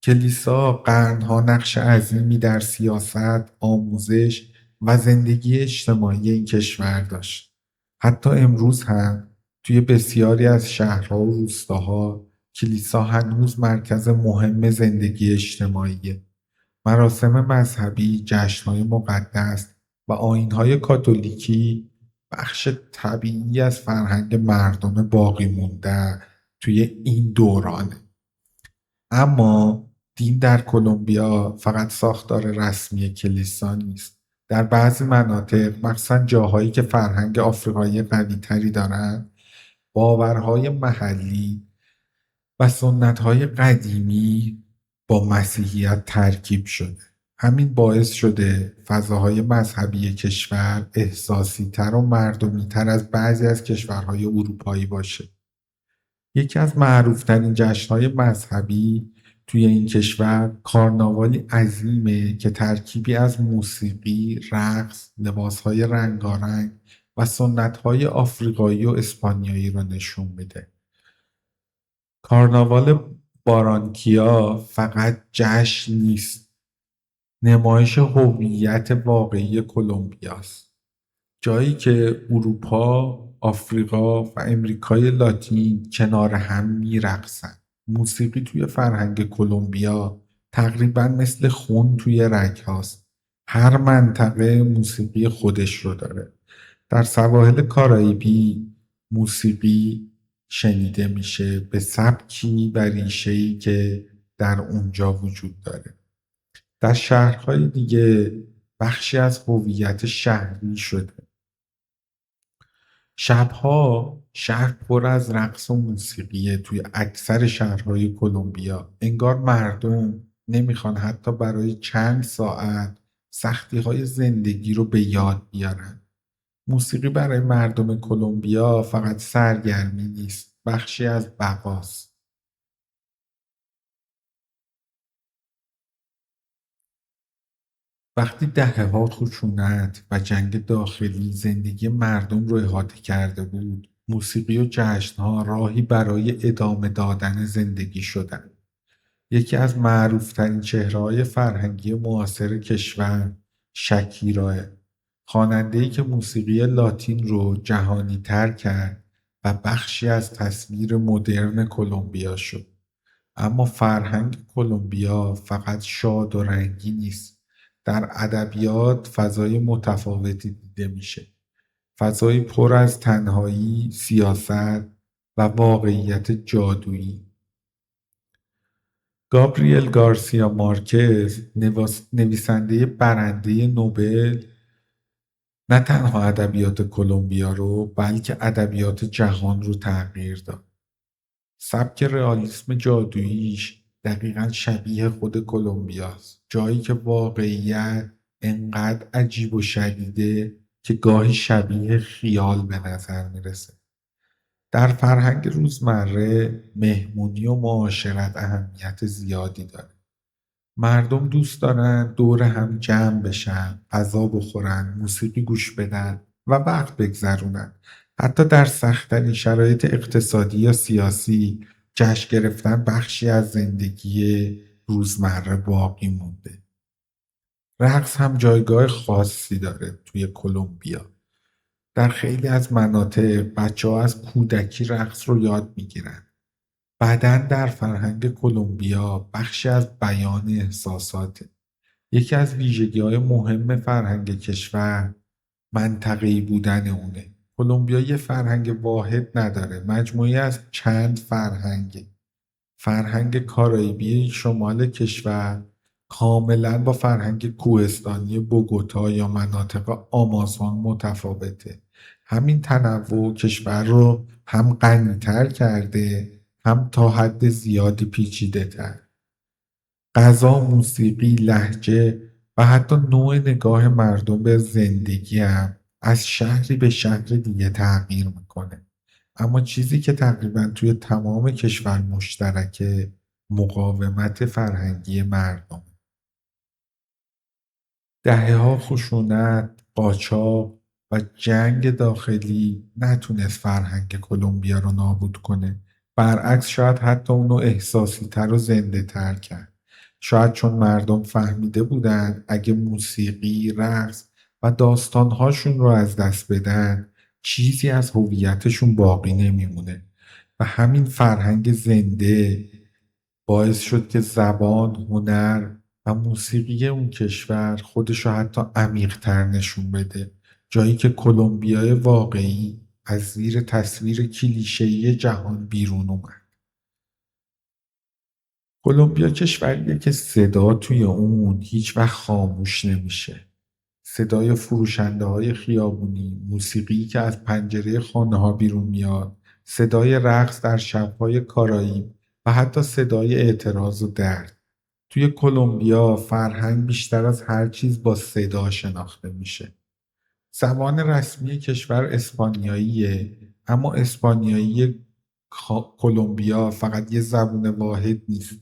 کلیسا قرنها نقش عظیمی در سیاست، آموزش و زندگی اجتماعی این کشور داشت. حتی امروز هم توی بسیاری از شهرها و روستاها کلیسا هنوز مرکز مهم زندگی اجتماعیه. مراسم مذهبی، جشن‌های مقدس و آیین‌های کاتولیکی بخش طبیعی از فرهنگ مردم باقی مونده توی این دورانه. اما دین در کلمبیا فقط ساختار رسمی کلیسا نیست. در بعضی مناطق، مخصوصا جاهایی که فرهنگ آفریقایی قوی‌تری دارن، باورهای محلی و سنت‌های قدیمی با مسیحیت ترکیب شده. همین باعث شده فضاهای مذهبی کشور احساسی‌تر و مردمی‌تر از بعضی از کشورهای اروپایی باشه. یکی از معروفترین جشن‌های مذهبی توی این کشور کارناوالی عظیمه که ترکیبی از موسیقی، رقص، لباس‌های رنگارنگ و سنت‌های آفریقایی و اسپانیایی رو نشون میده. کارناوال بارانکیا فقط جشن نیست، نمایش هویت واقعی کلمبیاست. جایی که اروپا، آفریقا و امریکای لاتین کنار هم می‌رقصن. موسیقی توی فرهنگ کلمبیا تقریبا مثل خون توی رگ‌هاست. هر منطقه موسیقی خودش رو داره. در سواحل کارائیبی موسیقی شنیده میشه به سبکی و ریشه‌ای که در اونجا وجود داره. در شهرهای دیگه بخشی از هویت شهری شده. شبها شهر پر از رقص و موسیقیه توی اکثر شهرهای کلمبیا. انگار مردم نمیخوان حتی برای چند ساعت سختی‌های زندگی رو به یاد بیارن. موسیقی برای مردم کلمبیا فقط سرگرمی نیست، بخشی از بقاست. وقتی دهه‌ها خشونت و جنگ داخلی زندگی مردم رو احاطه کرده بود، موسیقی و جشن‌ها راهی برای ادامه دادن زندگی شدند. یکی از معروفترین چهره‌های فرهنگی معاصر کشور شکیراه، خواننده‌ای که موسیقی لاتین رو جهانی‌تر کرد و بخشی از تصویر مدرن کلمبیا شد. اما فرهنگ کلمبیا فقط شاد و رنگی نیست. در ادبیات فضای متفاوتی دیده میشه. فضایی پر از تنهایی، سیاست و واقعیت جادویی. گابریل گارسیا مارکز نویسنده برنده نوبل نه تنها ادبیات کلمبیا رو بلکه ادبیات جهان رو تغییر داد. سبک رئالیسم جادوییش دقیقا شبیه خود کلمبیاست. جایی که واقعیت انقدر عجیب و شدیده که گاهی شبیه خیال به نظر میرسه. در فرهنگ روزمره مهمونی و معاشرت اهمیت زیادی داره. مردم دوست دارن دور هم جمع بشن، غذا بخورن، موسیقی گوش بدن و وقت بگذرونن. حتی در سخت‌ترین شرایط اقتصادی یا سیاسی، جشن گرفتن بخشی از زندگی روزمره باقی مونده. رقص هم جایگاه خاصی داره توی کلمبیا. در خیلی از مناطق بچه‌ها از کودکی رقص رو یاد میگیرن. بدن در فرهنگ کلمبیا بخشی از بیان احساساته. یکی از ویژگی‌های مهم فرهنگ کشور منطقه‌ای بودن اونه. کلمبیا یه فرهنگ واحد نداره، مجموعی از چند فرهنگه. فرهنگ کارائیبی شمال کشور کاملا با فرهنگ کوهستانی بوگوتا یا مناطق آمازون متفاوته. همین تنوع کشور رو هم غنی‌تر کرده، هم تا حد زیادی پیچیده‌تر. غذا، موسیقی، لهجه و حتی نوع نگاه مردم به زندگی هم از شهری به شهر دیگه تغییر میکنه. اما چیزی که تقریبا توی تمام کشور مشترکه مقاومت فرهنگی مردم. دهه‌ها خشونت، قاچاق و جنگ داخلی نتونست فرهنگ کلمبیا رو نابود کنه. برعکس شاید حتی اونو احساسی تر و زنده تر کرد. شاید چون مردم فهمیده بودن اگه موسیقی، رقص و داستانهاشون رو از دست بدن، چیزی از هویتشون باقی نمیمونه. و همین فرهنگ زنده باعث شد که زبان، هنر و موسیقی اون کشور خودشو حتی عمیق‌تر نشون بده. جایی که کلمبیای واقعی از زیر تصویر کلیشه‌ای جهان بیرون اومد. کلمبیا کشوریه که صدا توی اون هیچ وقت خاموش نمیشه. صدای فروشنده های خیابونی، موسیقی که از پنجره خانه ها بیرون میاد، صدای رقص در شبهای کارائیب و حتی صدای اعتراض و درد. توی کلمبیا فرهنگ بیشتر از هر چیز با صدا شناخته میشه. زبان رسمی کشور اسپانیاییه، اما اسپانیایی کلمبیا فقط یه زبان واحد نیست.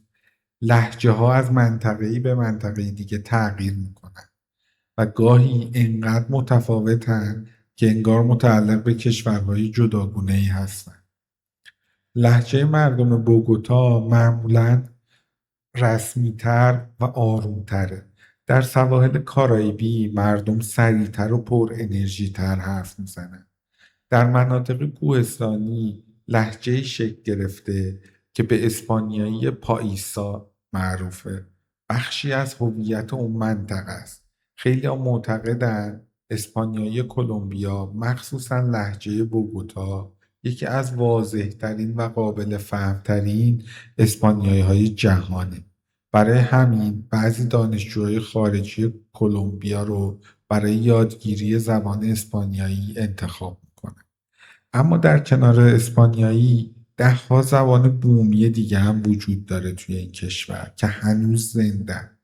لهجه ها از منطقه‌ای به منطقه دیگه تغییر میکنن و گاهی انقدر متفاوتن که انگار متعلق به کشورهای جداگونه‌ای هستن. لهجه مردم بوگوتا معمولاً رسمی‌تر و آروم‌تره. در سواحل کارائیبی مردم سریع‌تر و پر انرژی‌تر حرف میزنن. در مناطق کوهستانی لهجه‌ای شکل گرفته که به اسپانیایی پائیسا معروفه. بخشی از هویت اون منطقه است. خیلی معتقدن اسپانیایی کلمبیا مخصوصا لهجه بوگوتا یکی از واضح‌ترین و قابل فهم‌ترین اسپانیایی‌های جهانه. برای همین بعضی دانشجوهای خارجی کلمبیا رو برای یادگیری زبان اسپانیایی انتخاب میکنن. اما در کنار اسپانیایی ده‌ها زبان بومی دیگه هم وجود داره توی این کشور که هنوز زنده‌اند.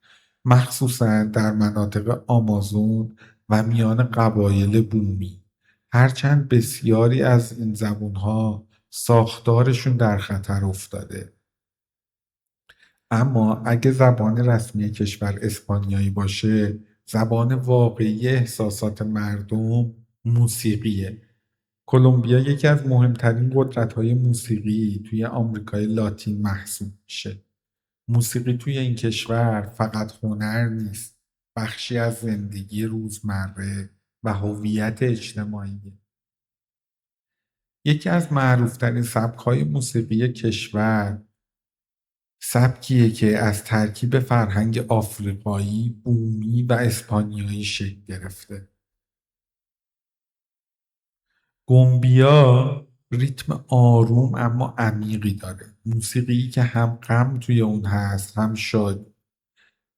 مخصوصا در مناطق آمازون و میان قبایل بومی. هرچند بسیاری از این زبانها ساختارشون در خطر افتاده. اما اگه زبان رسمی کشور اسپانیایی باشه، زبان واقعی احساسات مردم موسیقیه. کلمبیا یکی از مهمترین قدرت‌های موسیقی توی آمریکای لاتین محسوب میشه. موسیقی توی این کشور فقط هنر نیست، بخشی از زندگی روزمره و هویت اجتماعی. یکی از معروفترین سبک‌های موسیقی کشور سبکیه که از ترکیب فرهنگ آفریقایی، بومی و اسپانیایی شکل گرفته. گومبیا ریتم آروم اما عمیقی داره. موسیقی که هم غم توی اون هست هم شاد.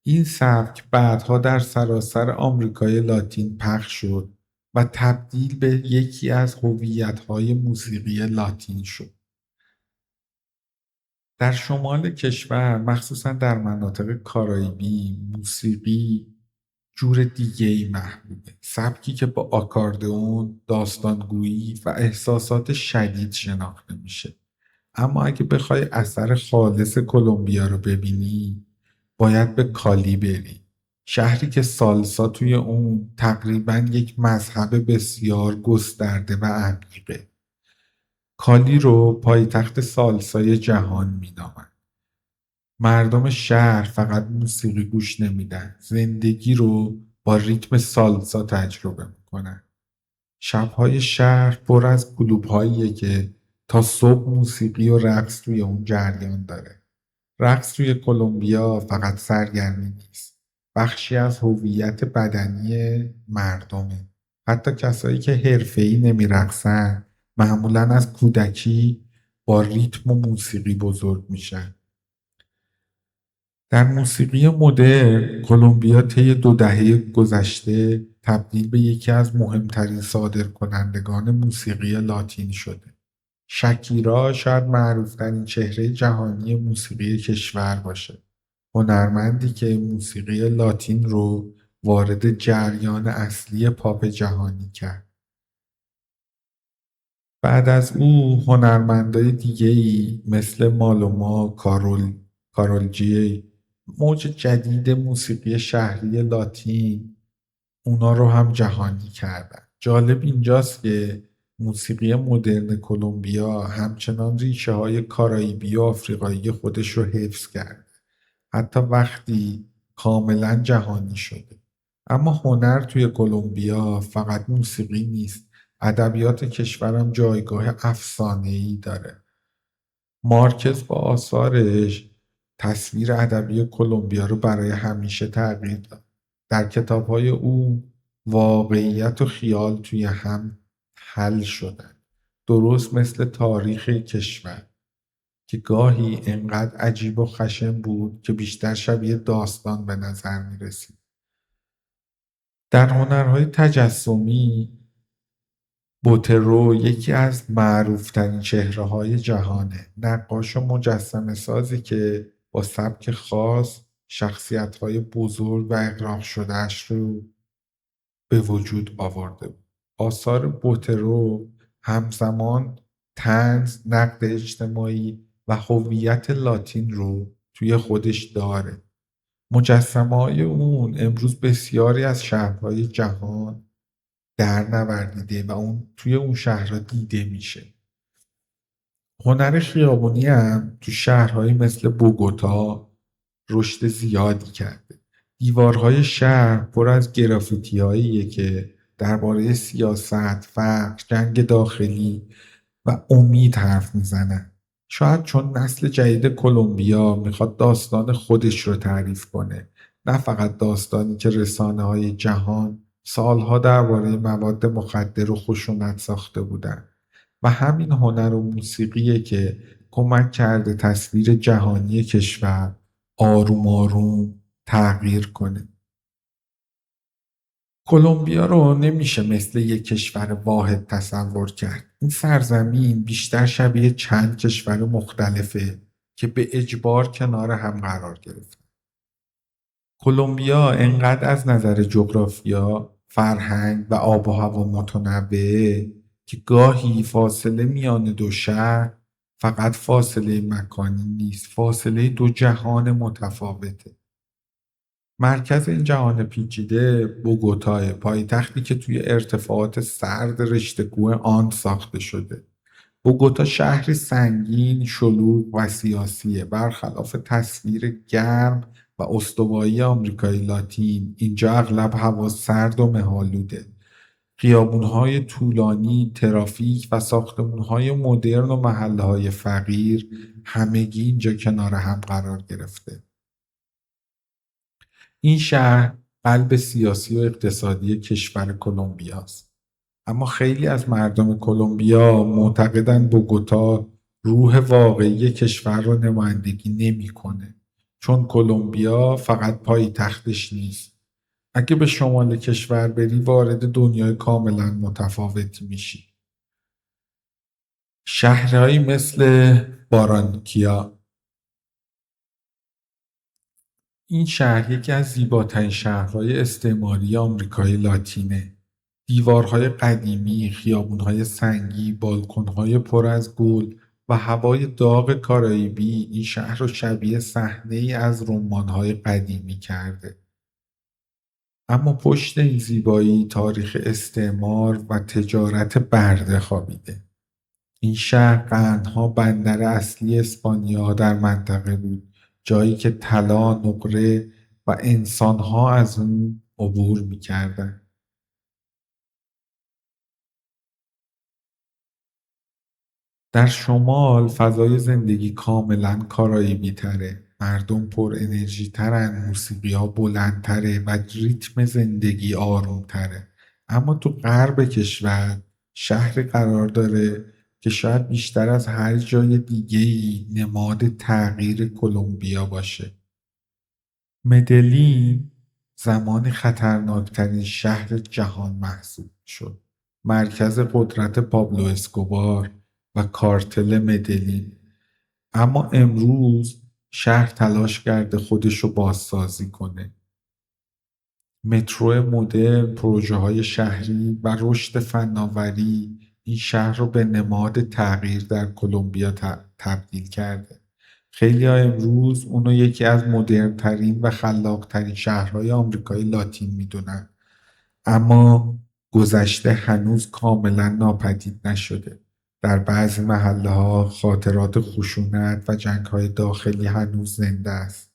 این سبک بعدها در سراسر آمریکای لاتین پخش شد و تبدیل به یکی از هویت‌های موسیقی لاتین شد. در شمال کشور مخصوصا در مناطق کارائیبی موسیقی جور دیگه‌ای محبوبه، سبکی که با آکاردئون، داستانگویی و احساسات شدید شناخته میشه. اما اگه بخوای اثر خالص کلمبیا رو ببینی باید به کالی بری، شهری که سالسا توی اون تقریبا یک مذهب بسیار گسترده و عمیقه. کالی رو پایتخت سالسای جهان مینامن. مردم شهر فقط موسیقی گوش نمیدن، زندگی رو با ریتم سالسا تجربه میکنن. شب‌های شهر پر از کلوب‌هاییه که تا صبح موسیقی و رقص توی اون جریان داره. رقص توی کلمبیا فقط سرگرمی نیست. بخشی از هویت بدنی مردمه. حتی کسایی که حرفه‌ای نمی‌رقصن معمولاً از کودکی با ریتم و موسیقی بزرگ میشن. در موسیقی مدرن کلمبیا طی 2 دهه گذشته تبدیل به یکی از مهمترین صادرکنندگان موسیقی لاتین شده. شکیرا شاید معروف‌ترین چهره جهانی موسیقی کشور باشه. هنرمندی که موسیقی لاتین رو وارد جریان اصلی پاپ جهانی کرد. بعد از او هنرمندای دیگه‌ای مثل مالوما، کارول جی، موج جدید موسیقی شهری لاتین اونا رو هم جهانی کردن. جالب اینجاست که موسیقی مدرن کلمبیا همچنان ریشه های کارائیبی و آفریقایی خودش رو حفظ کرد. حتی وقتی کاملا جهانی شده. اما هنر توی کلمبیا فقط موسیقی نیست. ادبیات کشورم جایگاه افسانه‌ای داره. مارکز با آثارش تصویر ادبی کلمبیا رو برای همیشه تغییر داد. در کتاب‌های او واقعیت و خیال توی هم حل شدن. درست مثل تاریخ کشور که گاهی انقدر عجیب و خشن بود که بیشتر شبیه داستان به نظر می رسید. در هنرهای تجسمی بوترو یکی از معروفترین چهره‌های جهانه. نقاش و مجسمه سازی که با سبک خاص شخصیت‌های بزرگ و اغراق شده‌اش رو به وجود آورده بود. آثار بوترو همزمان طنز، نقد اجتماعی و هویت لاتین رو توی خودش داره. مجسمه‌های اون امروز بسیاری از شهرهای جهان در نوردیده و اون توی اون شهرها دیده میشه. هنر خیابونی هم تو شهرهایی مثل بوگوتا رشد زیادی کرده. دیوارهای شهر پر از گرافیتی‌هاییه که درباره سیاست، فقر، جنگ داخلی و امید حرف میزنن. شاید چون نسل جدید کلمبیا میخواد داستان خودش رو تعریف کنه، نه فقط داستانی که رسانه‌های جهان سالها درباره مواد مخدر و خشونت ساخته بودن. و همین هنر و موسیقیه که کمک کرده تصویر جهانی کشور آروم آروم تغییر کنه. کلمبیا رو نمیشه مثل یک کشور واحد تصور کرد. این سرزمین بیشتر شبیه چند کشور مختلفه که به اجبار کنار هم قرار گرفتن. کلمبیا انقدر از نظر جغرافیا، فرهنگ و آب و هوا متنوعه که گاهی فاصله میان دو شهر فقط فاصله مکانی نیست، فاصله دو جهان متفاوته. مرکز این جهان پیچیده بوگوتاه، پایتختی که توی ارتفاعات سرد رشته‌کوه آن ساخته شده. بوگوتا شهری سنگین، شلوغ و سیاسیه. برخلاف تصویر گرم و استوایی آمریکای لاتین، اینجا اغلب هوا سرد و مه‌آلوده. خیابون‌های طولانی، ترافیک و ساختمان‌های مدرن و محله‌های فقیر همگی اینجا کنار هم قرار گرفته. این شهر قلب سیاسی و اقتصادی کشور کلمبیاست. اما خیلی از مردم کلمبیا معتقدند بوگوتا روح واقعی کشور را نمایندگی نمی‌کنه، چون کلمبیا فقط پایتختش نیست. اگه به شمال کشور بری وارد دنیای کاملا متفاوتی میشی. شهرهایی مثل بارانکیا، این شهر یکی از زیباترین شهرهای استعماری آمریکای لاتینه. دیوارهای قدیمی، خیابونهای سنگی، بالکنهای پر از گل و هوای داغ کارائیبی این شهر رو شبیه صحنه‌ای از رمان‌های قدیمی کرده. اما پشت این زیبایی تاریخ استعمار و تجارت برده خوابیده. این شهر قرنها بندر اصلی اسپانیا در منطقه بود، جایی که طلا، نقره و انسانها از اون عبور می‌کردند. در شمال فضای زندگی کاملا کارائیبی تره. مردم پر انرژی ترن، موسیقی ها بلندتره و ریتم زندگی آروم تره. اما تو غرب کشور شهر قرار داره که شاید بیشتر از هر جای دیگه‌ای نماد تغییر کلمبیا باشه. مدلین زمانی خطرناکترین شهر جهان محسوب شد. مرکز قدرت پابلو اسکوبار و کارتل مدلین. اما امروز شهر تلاش کرده خودش رو بازسازی کنه. مترو مدرن، پروژه‌های شهری و رشد فناوری این شهر رو به نماد تغییر در کلمبیا تبدیل کرده. خیلی‌ها امروز اونو یکی از مدرن‌ترین و خلاق‌ترین شهرهای آمریکای لاتین میدونن. اما گذشته هنوز کاملا ناپدید نشده. در بعضی محله‌ها خاطرات خشونت و جنگ‌های داخلی هنوز زنده است.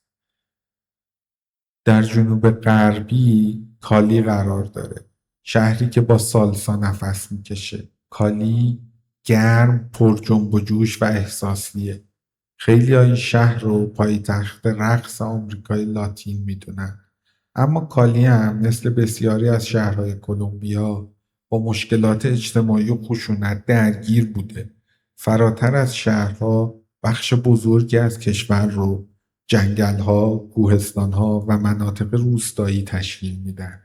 در جنوب غربی کالی قرار داره، شهری که با سالسا نفس میکشه. کالی گرم، پر جنب و جوش و احساسیه. خیلی این شهر رو پایتخت رقص آمریکای لاتین میدونن. اما کالی هم مثل بسیاری از شهرهای کلمبیا با مشکلات اجتماعی و خشونت درگیر بوده. فراتر از شهرها بخش بزرگی از کشور رو جنگل‌ها، کوهستان‌ها و مناطق روستایی تشکیل میدن.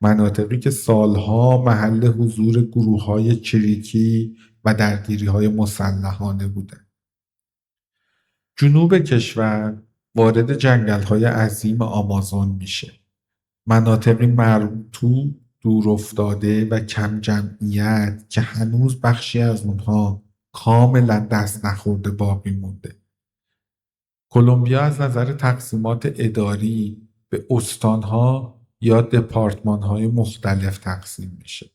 مناطقی که سالها محل حضور گروه‌های چریکی و درگیری‌های مسلحانه بودند. جنوب کشور وارد جنگل‌های عظیم آمازون میشه. مناطقی مرطوب، دورافتاده و کم جمعیت که هنوز بخشی از اونها کاملا دست نخورده باقی مونده. کلمبیا از نظر تقسیمات اداری به استانها یا دپارتمانهای مختلف تقسیم میشه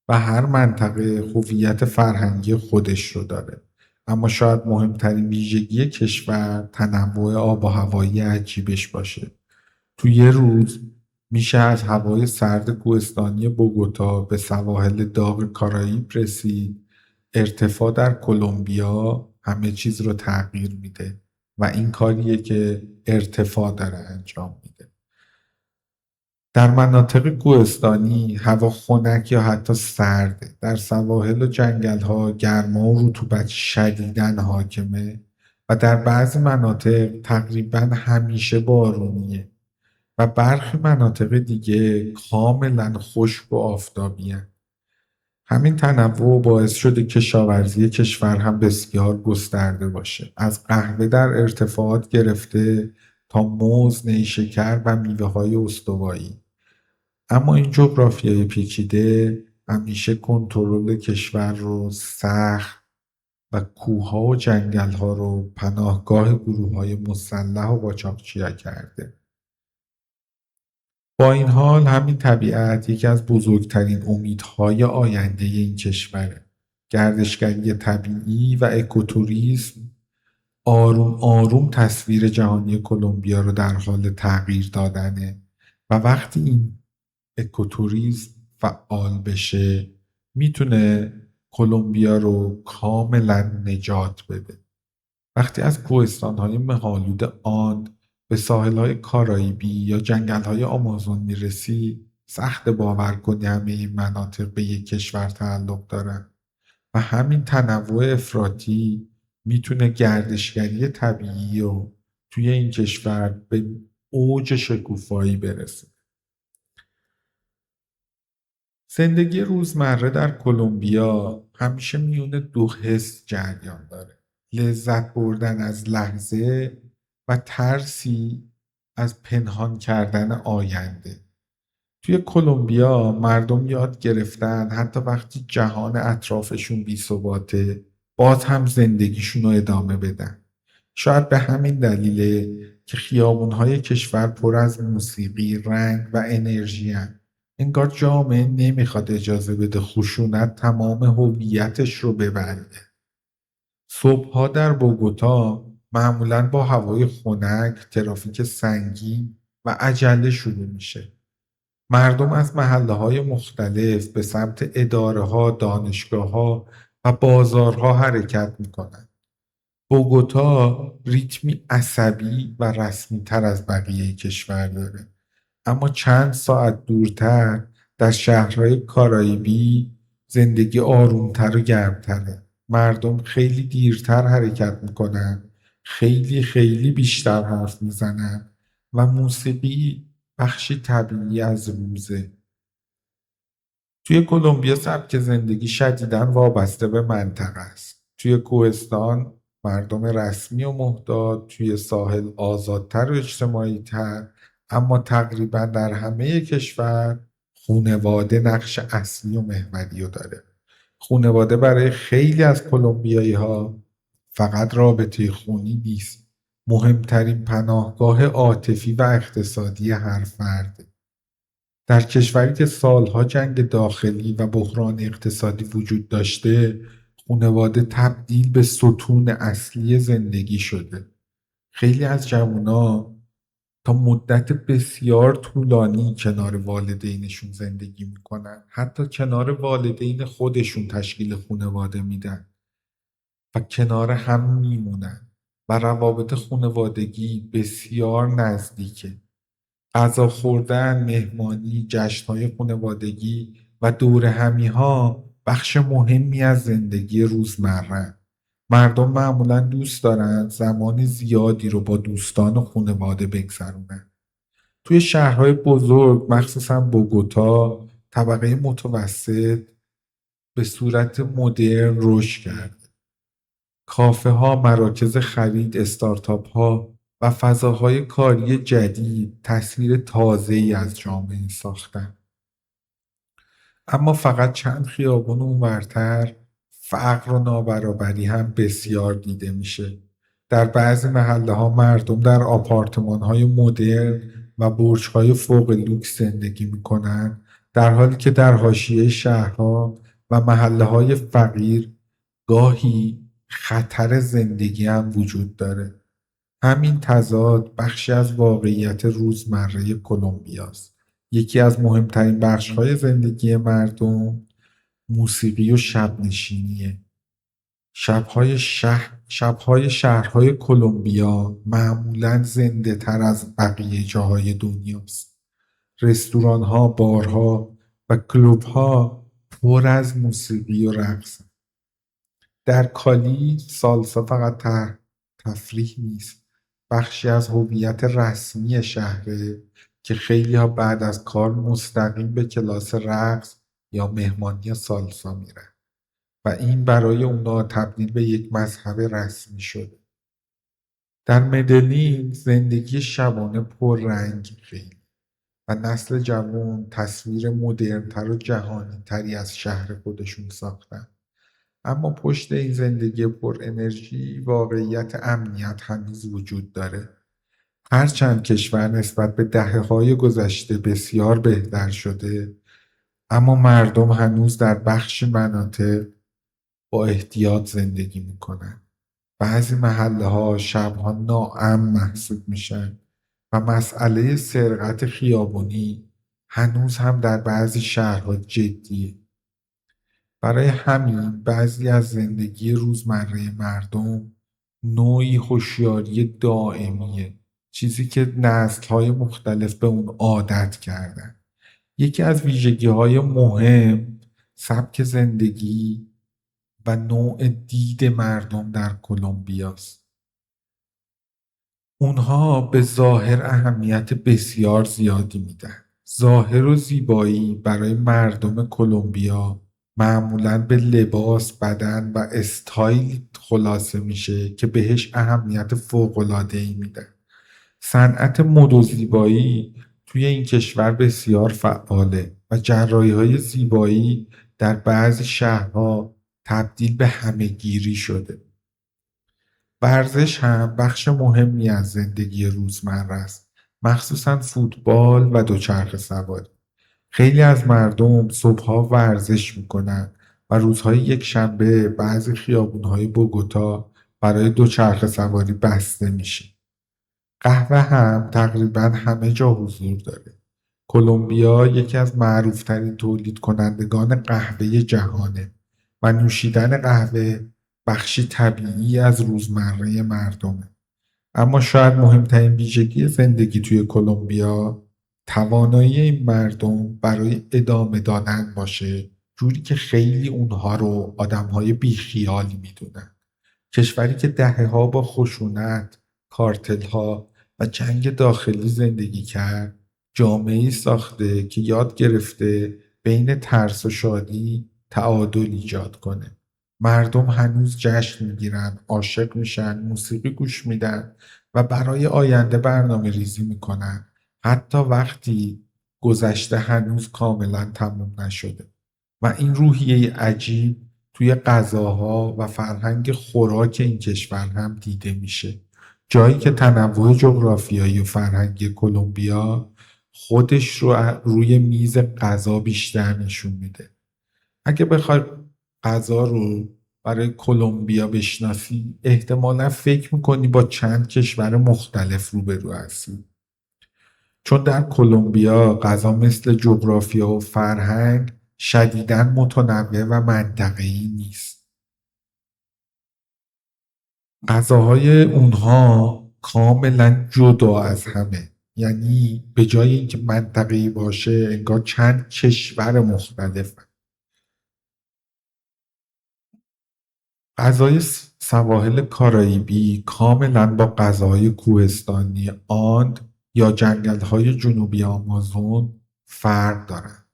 و هر منطقه هویت فرهنگی خودش رو داره. اما شاید مهمترین ویژگی کشور تنوع آب و هوایی عجیبش باشه. تو یه روز میشه از هوای سرد کوهستانی بوگوتا به سواحل داغ کارائیب رسید. ارتفاع در کلمبیا همه چیز رو تغییر میده و این کاریه که ارتفاع داره انجام میده. در مناطق کوهستانی هوا خنک یا حتی سرده. در سواحل و جنگل‌ها گرما و رطوبت شدیداً حاکمه و در بعضی مناطق تقریباً همیشه بارونیه و برخی مناطق دیگه کاملا خشک و آفتابی‌اند. همین تنوع باعث شده کشاورزی کشور هم بسیار گسترده باشه. از قهوه در ارتفاعات گرفته تا موز، نیشکر و میوه‌های استوایی. اما این جغرافیای پیچیده همیشه کنترل کشور رو سخت و کوه‌ها و جنگل‌ها رو پناهگاه گروه‌های مسلح و قاچاقچیا کرده. با این حال همین طبیعت یکی از بزرگترین امیدهای آینده این کشوره. گردشگری طبیعی و اکوتوریسم آروم آروم تصویر جهانی کلمبیا رو در حال تغییر دادنه و وقتی این اکوتوریسم فعال بشه میتونه کلمبیا رو کاملا نجات بده. وقتی از کوهستان‌های مه‌آلود آند به ساحل‌های کارائیبی یا جنگل‌های آمازون می‌رسی، سخت باور کنی همه این مناطق به یک کشور تعلق دارن و همین تنوع افراطی میتونه گردشگری طبیعی و توی این کشور به اوج شکوفایی برسه. زندگی روزمره در کلمبیا همیشه میون دو حس جریان داره. لذت بردن از لحظه و ترسی از پنهان کردن آینده. توی کلمبیا مردم یاد گرفتن حتی وقتی جهان اطرافشون بی‌ثباته باز هم زندگیشون رو ادامه بدن. شاید به همین دلیله که خیابون‌های کشور پر از موسیقی، رنگ و انرژی هن. انگار جامعه نمیخواد اجازه بده خشونت تمام هویتش رو ببره. صبح‌ها در بوگوتا معمولاً با هوای خنک، ترافیک سنگین و عجله شروع میشه. مردم از محله‌های مختلف به سمت اداره‌ها، دانشگاه‌ها و بازارها حرکت میکنن. بوگوتا ریتمی عصبی و رسمی تر از بقیه کشور داره. اما چند ساعت دورتر در شهرهای کارائیبی زندگی آرومتر و گرمتره. مردم خیلی دیرتر حرکت میکنن، خیلی خیلی بیشتر حرف میزنن و موسیقی بخشی طبیعی از روزه. توی کلمبیا سبک زندگی شدیداً وابسته به منطقه است. توی کوهستان مردم رسمی و محتاط، توی ساحل آزادتر و اجتماعی تر، اما تقریبا در همه کشور خونواده نقش اصلی و محوری رو داره. خونواده برای خیلی از کلمبیایی ها فقط رابطه خونی نیست، مهمترین پناهگاه عاطفی و اقتصادی هر فرده. در کشوری که سالها جنگ داخلی و بحران اقتصادی وجود داشته، خانواده تبدیل به ستون اصلی زندگی شده. خیلی از جوونا تا مدت بسیار طولانی کنار والدینشون زندگی میکنن. حتی کنار والدین خودشون تشکیل خانواده میدن و کنار هم میمونن و روابط خانوادگی بسیار نزدیکه. غذا خوردن، مهمانی، جشن‌های خانوادگی و دورهمی‌ها بخش مهمی از زندگی روزمره. مردم معمولا دوست دارن زمان زیادی رو با دوستان و خانواده بگذرونن. توی شهرهای بزرگ مخصوصا بوگوتا طبقه متوسط به صورت مدرن رشد کرد. کافه ها، مراکز خرید، استارتاپ ها و فضاهای کاری جدید تصویر تازه‌ای از جامعه ساختن. اما فقط چند خیابون اونورتر فقر و نابرابری هم بسیار دیده میشه. در بعضی محله ها مردم در آپارتمان های مدرن و برج های فوق لوکس زندگی میکنن، در حالی که در حاشیه شهرها و محله های فقیر گاهی خطر زندگی هم وجود داره. همین تضاد بخشی از واقعیت روزمره کلمبیاست. یکی از مهمترین بخش‌های زندگی مردم موسیقی و شب‌نشینیه. شب‌های شهرهای کلمبیا معمولاً زنده‌تر از بقیه جاهای دنیاست. رستوران‌ها، بارها و کلوب‌ها پر از موسیقی و رقص. در کالی سالسا فقط تفریح نیست، بخشی از هویت رسمی شهره که خیلی ها بعد از کار مستقیم به کلاس رقص یا مهمانی سالسا میرن و این برای اونا تبدیل به یک مذهب رسمی شده. در مدلین زندگی شبانه پر رنگ خیلی و نسل جوان تصویر مدرنتر و جهانی تری از شهر خودشون ساختن. اما پشت این زندگی پر انرژی واقعیت امنیت هنوز وجود داره. هرچند کشور نسبت به دهه‌های گذشته بسیار بهتر شده، اما مردم هنوز در بخش مناطق با احتیاط زندگی میکنن. بعضی محله‌ها شبها ناامن محسوب میشن و مسئله سرقت خیابانی هنوز هم در بعضی شهرها جدیه. برای همین بعضی از زندگی روزمره مردم نوعی هوشیاری دائمیه، چیزی که نسل‌های مختلف به اون عادت کردن. یکی از ویژگی‌های مهم سبک زندگی و نوع دید مردم در کلمبیاست. اونها به ظاهر اهمیت بسیار زیادی میدن. ظاهر و زیبایی برای مردم کلمبیا معمولاً به لباس، بدن و استایل خلاصه میشه که بهش اهمیت فوق‌العاده‌ای میدن. صنعت مد و زیبایی توی این کشور بسیار فعاله و جراحی‌های زیبایی در بعضی شهرها تبدیل به همه‌گیری شده. ورزش هم بخش مهمی از زندگی روزمره است، مخصوصا فوتبال و دوچرخه سواری. خیلی از مردم صبحها ورزش میکنن و روزهای یکشنبه بعضی خیابونهای بوگوتا برای دوچرخه سواری بسته میشه. قهوه هم تقریبا همه جا حضور داره. کلمبیا یکی از معروفترین تولید کنندگان قهوه جهانه و نوشیدن قهوه بخشی طبیعی از روزمره مردمه. اما شاید مهمترین ویژگی زندگی توی کلمبیا توانایی این مردم برای ادامه دادن باشه، جوری که خیلی اونها رو آدمهای بیخیالی میدونن. کشوری که دهه‌ها با خشونت، کارتل‌ها و جنگ داخلی زندگی کرد، جامعه‌ای ساخته که یاد گرفته بین ترس و شادی تعادل ایجاد کنه. مردم هنوز جشن میگیرن، عاشق میشن، موسیقی گوش میدن و برای آینده برنامه ریزی میکنن، حتی وقتی گذشته هنوز کاملا تموم نشده. و این روحیه عجیب توی غذاها و فرهنگ خوراک این کشور هم دیده میشه. جایی که تنوع جغرافیایی و فرهنگی کلمبیا خودش رو روی میز غذا بیشتر نشون میده. اگه بخوای غذا رو برای کلمبیا بشناسی، احتمالا فکر میکنی با چند کشور مختلف روبرو هستی. چون در کلمبیا غذا مثل جغرافیا و فرهنگ شدیداً متنوع و منطقه‌ای نیست. غذاهای اونها کاملا جدا از همه، یعنی به جای اینکه منطقه‌ای باشه انگار چند کشور مختلف. غذای سواحل کارائیبی کاملا با غذاهای کوهستانی آند یا جنگل‌های جنوبی آمازون فرق دارند.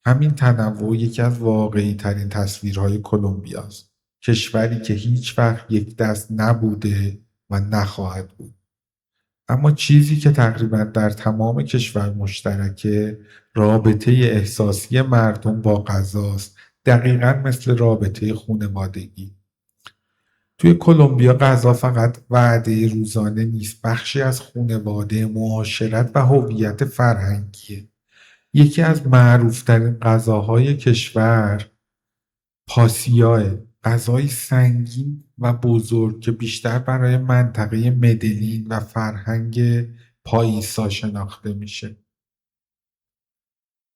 همین تنوع یکی از واقعی‌ترین تصویرهای کلمبیاست، کشوری که هیچ وقت یک دست نبوده و نخواهد بود. اما چیزی که تقریبا در تمام کشور مشترکه، رابطه احساسی مردم با غذاست، دقیقا مثل رابطه خانوادگی. توی کلمبیا غذا فقط وعده روزانه نیست، بخشی از خانواده، معاشرت و هویت فرهنگیه. یکی از معروفترین غذاهای کشور پاسیاه، غذایی سنگین و بزرگ که بیشتر برای منطقه مدلین و فرهنگ پاییسا شناخته میشه.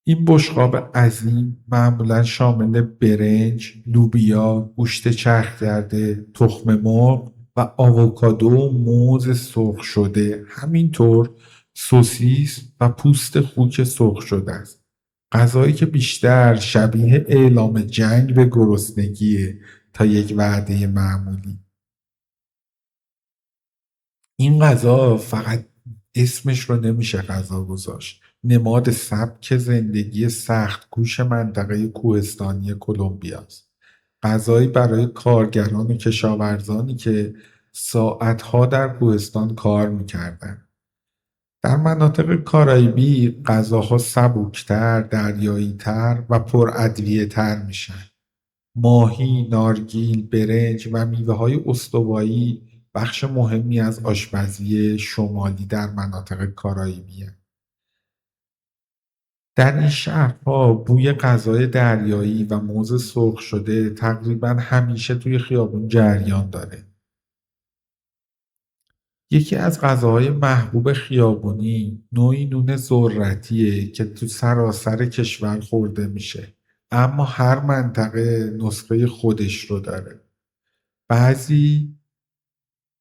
این بشقاب عظیم معمولا شامل برنج، لوبیا، گوشت چرخ کرده، تخم مرغ و آووکادو و موز سرخ شده، همینطور سوسیس و پوست خوک سرخ شده است. غذایی که بیشتر شبیه اعلام جنگ به گرسنگیه تا یک وعده معمولی. این غذا فقط اسمش رو نمیشه غذا گذاشت، نماد سبک زندگی سخت‌کوش منطقه کوهستانی کلمبیاست. غذایی برای کارگران و کشاورزانی که ساعتها در کوهستان کار میکردن. در مناطق کارائیبی غذاها سبکتر، دریایی‌تر و پرادویه‌تر میشن. ماهی، نارگیل، برنج و میوه‌های استوایی بخش مهمی از آشپزی شمالی در مناطق کارائیبی هستند. در این شهرها بوی غذای دریایی و موز سرخ شده تقریبا همیشه توی خیابون جریان داره. یکی از غذاهای محبوب خیابونی نوعی نون ذرتیه که تو سراسر کشور خورده میشه، اما هر منطقه نسخه خودش رو داره. بعضی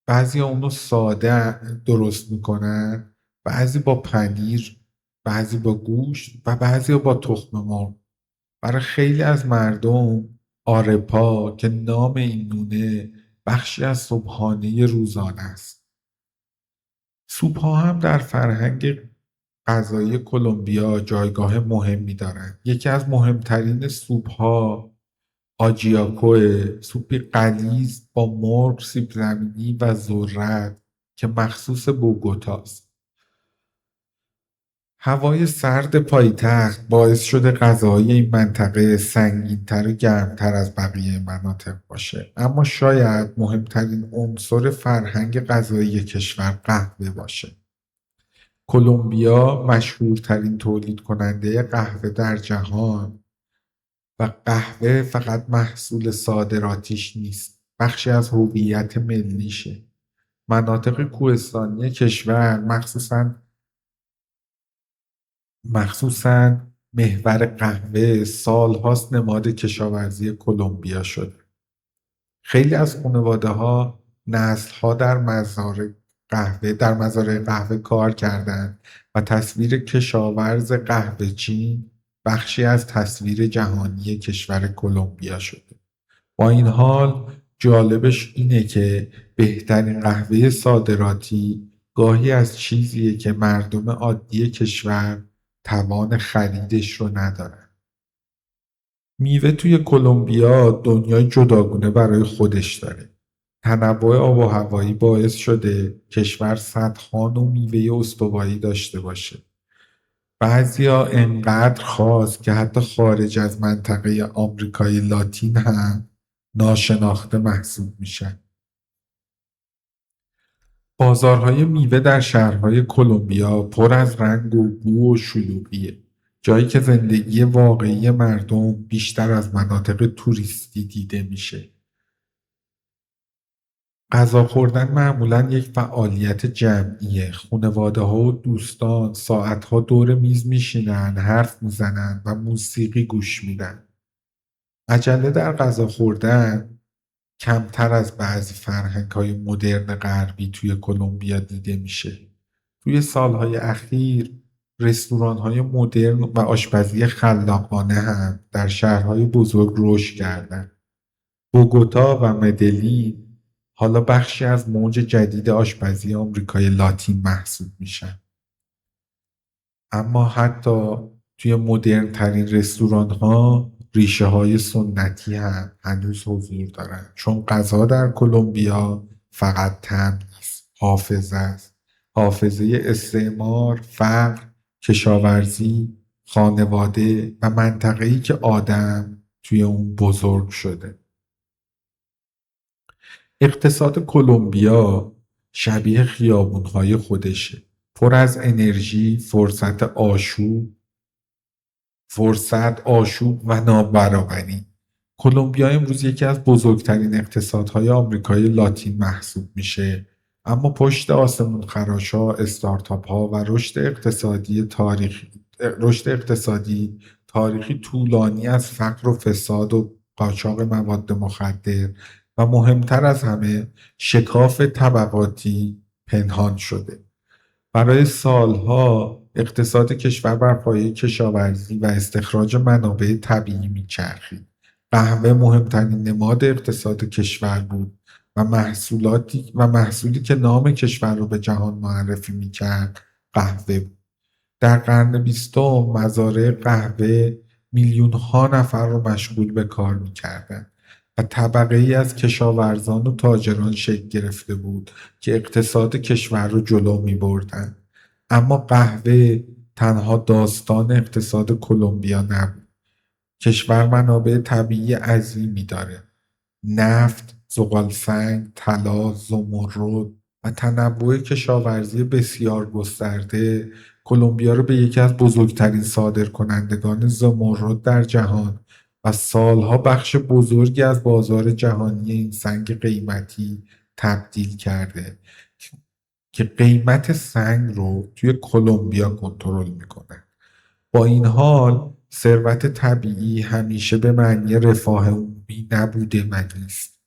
بعضی اونو ساده درست میکنن، بعضی با پنیر، بعضی با گوشت و بعضی با تخم مرغ. برای خیلی از مردم آرپا که نام این نونه بخشی از صبحانه روزانه است. سوپ‌ها هم در فرهنگ غذایی کلمبیا جایگاه مهمی دارند. یکی از مهمترین سوپ‌ها آجیاکوه، سوپی غلیظ با مرغ، سیب زمینی و ذرت که مخصوص بوگوتاست. هوای سرد پایتخت باعث شده غذاهای این منطقه سنگین‌تر و گرمتر از بقیه مناطق باشه، اما شاید مهمترین عنصر فرهنگ غذایی کشور قهوه باشه. کلمبیا مشهورترین تولید کننده قهوه در جهان و قهوه فقط محصول صادراتیش نیست، بخشی از هویت ملیشه. مناطق کوهستانی کشور مخصوصاً محور قهوه سالهاست نماد کشاورزی کلمبیا شده. خیلی از خانواده‌ها نسل‌ها در مزارع قهوه کار کردند و تصویر کشاورز قهوه‌چین بخشی از تصویر جهانی کشور کلمبیا شده. با این حال جالبش اینه که بهترین قهوه صادراتی گاهی از چیزیه که مردم عادی کشور توان خریدش رو ندارن. میوه توی کلمبیا دنیای جداگونه برای خودش داره. تنوع آب و هوایی باعث شده کشور صدها نوع میوه استوایی داشته باشه. بعضیا انقدر خاص که حتی خارج از منطقه آمریکای لاتین هم ناشناخته محسوب میشن. بازارهای میوه در شهرهای کلمبیا پر از رنگ و بو و شلوغیه، جایی که زندگی واقعی مردم بیشتر از مناطق توریستی دیده میشه. غذا خوردن معمولا یک فعالیت جمعیه. خانواده‌ها و دوستان ساعتها دور میز میشینن، حرف میزنن و موسیقی گوش میدن. عجله در غذا خوردن کمتر از بعضی فرهنگ‌های مدرن غربی توی کلمبیا دیده میشه. توی سالهای اخیر رستوران‌های مدرن و آشپزی خلاقانه هم در شهرهای بزرگ رشد کردن. بوگوتا و مدلین حالا بخشی از موج جدید آشپزی آمریکای لاتین محسوب میشن. اما حتی توی مدرن ترین رستوران ها ریشه های سنتی هم هنوز حضور دارن، چون غذا در کلمبیا فقط طعم نیست، حافظه است. حافظه استعمار، فقر، کشاورزی، خانواده و منطقه‌ای که آدم توی اون بزرگ شده. اقتصاد کلمبیا شبیه خیابون‌های خودشه، پر از انرژی، آشوب و نابرابری. کلمبیا امروز یکی از بزرگترین اقتصادهای آمریکای لاتین محسوب میشه، اما پشت آسمون خراش‌ها، استارتاپ‌ها و رشد اقتصادی تاریخی طولانی از فقر و فساد و قاچاق مواد مخدر و مهمتر از همه شکاف طبقاتی پنهان شده. برای سالها اقتصاد کشور بر پایه کشاورزی و استخراج منابع طبیعی میچرخید. قهوه مهمترین نماد اقتصاد کشور بود و محصولی که نام کشور رو به جهان معرفی میکرد قهوه بود. در قرن 20 مزارع قهوه میلیون‌ها نفر رو مشغول به کار میکردند و طبقه ای از کشاورزان و تاجران شکل گرفته بود که اقتصاد کشور رو جلو می بردن. اما قهوه تنها داستان اقتصاد کلمبیا نبود. کشور منابع طبیعی عظیمی داره: نفت، زغالسنگ، طلا، زمرد و تنوع کشاورزی بسیار گسترده کلمبیا رو به یکی از بزرگترین صادرکنندگان زمرد در جهان و سالها بخش بزرگی از بازار جهانی این سنگ قیمتی تبدیل کرده که قیمت سنگ رو توی کلمبیا کنترل میکنه. با این حال ثروت طبیعی همیشه به معنی رفاه عمومی نبوده و نیست.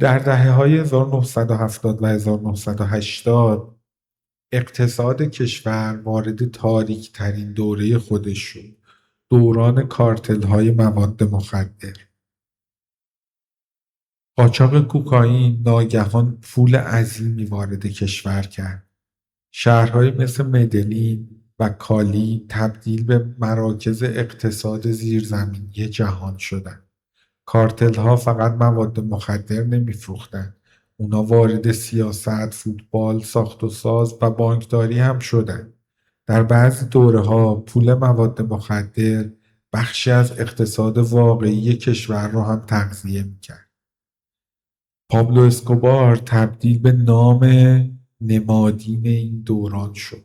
در دهه‌های 1970 و 1980 اقتصاد کشور وارد تاریک‌ترین دوره خودش شد، دوران کارتل‌های مواد مخدر. قاچاق کوکائین ناگهان پول عظیمی وارد کشور کرد. شهرهایی مثل مدلین و کالی تبدیل به مراکز اقتصاد زیرزمینی جهان شدند. کارتل‌ها فقط مواد مخدر نمی‌فروختند، اونا وارد سیاست، فوتبال، ساخت و ساز و بانکداری هم شدند. در بعضی دوره‌ها پول مواد مخدر بخشی از اقتصاد واقعی کشور را هم تغذیه می‌کرد. پابلو اسکوبار تبدیل به نام نمادین این دوران شد.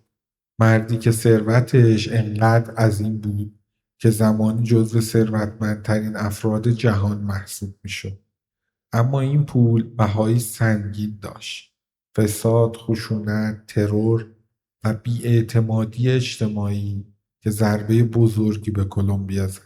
مردی که ثروتش انقدر عظیم بود که زمانی جزو ثروتمندترین افراد جهان محسوب میشد. اما این پول بهایی سنگین داشت: فساد، خشونت، ترور و بی‌اعتمادی اجتماعی که ضربه بزرگی به کلمبیا زد.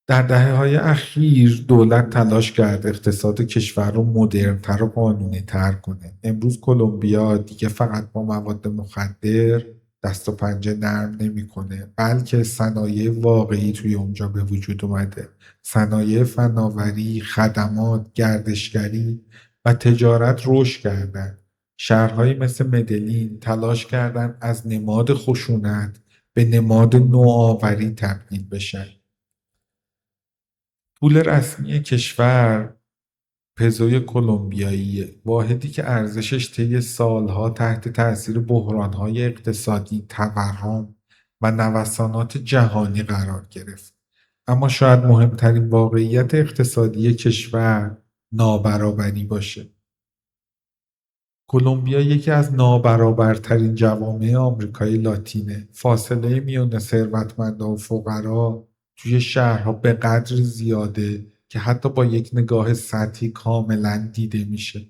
در دهه‌های اخیر دولت تلاش کرد اقتصاد کشور رو مدرن‌تر و قانونی‌تر کنه. امروز کلمبیا دیگه فقط با مواد مخدر دست و پنجه نرم نمی‌کنه، بلکه صنایع واقعی توی اونجا به وجود اومده. صنایع فناوری، خدمات، گردشگری و تجارت رشد کردن. شهرهایی مثل مدلین تلاش کردن از نماد خشونت به نماد نوآوری تبدیل بشن. پول رسمی کشور پزوی کلمبیاییه، واحدی که ارزشش طی سالها تحت تأثیر بحران‌های اقتصادی، تورم و نوسانات جهانی قرار گرفت. اما شاید مهمترین واقعیت اقتصادی کشور نابرابری باشه. کلمبیا یکی از نابرابرترین جوامع آمریکای لاتینه. فاصله میان ثروتمندان و فقرا توی شهرها به قدری زیاده که حتی با یک نگاه سطحی کاملا دیده میشه.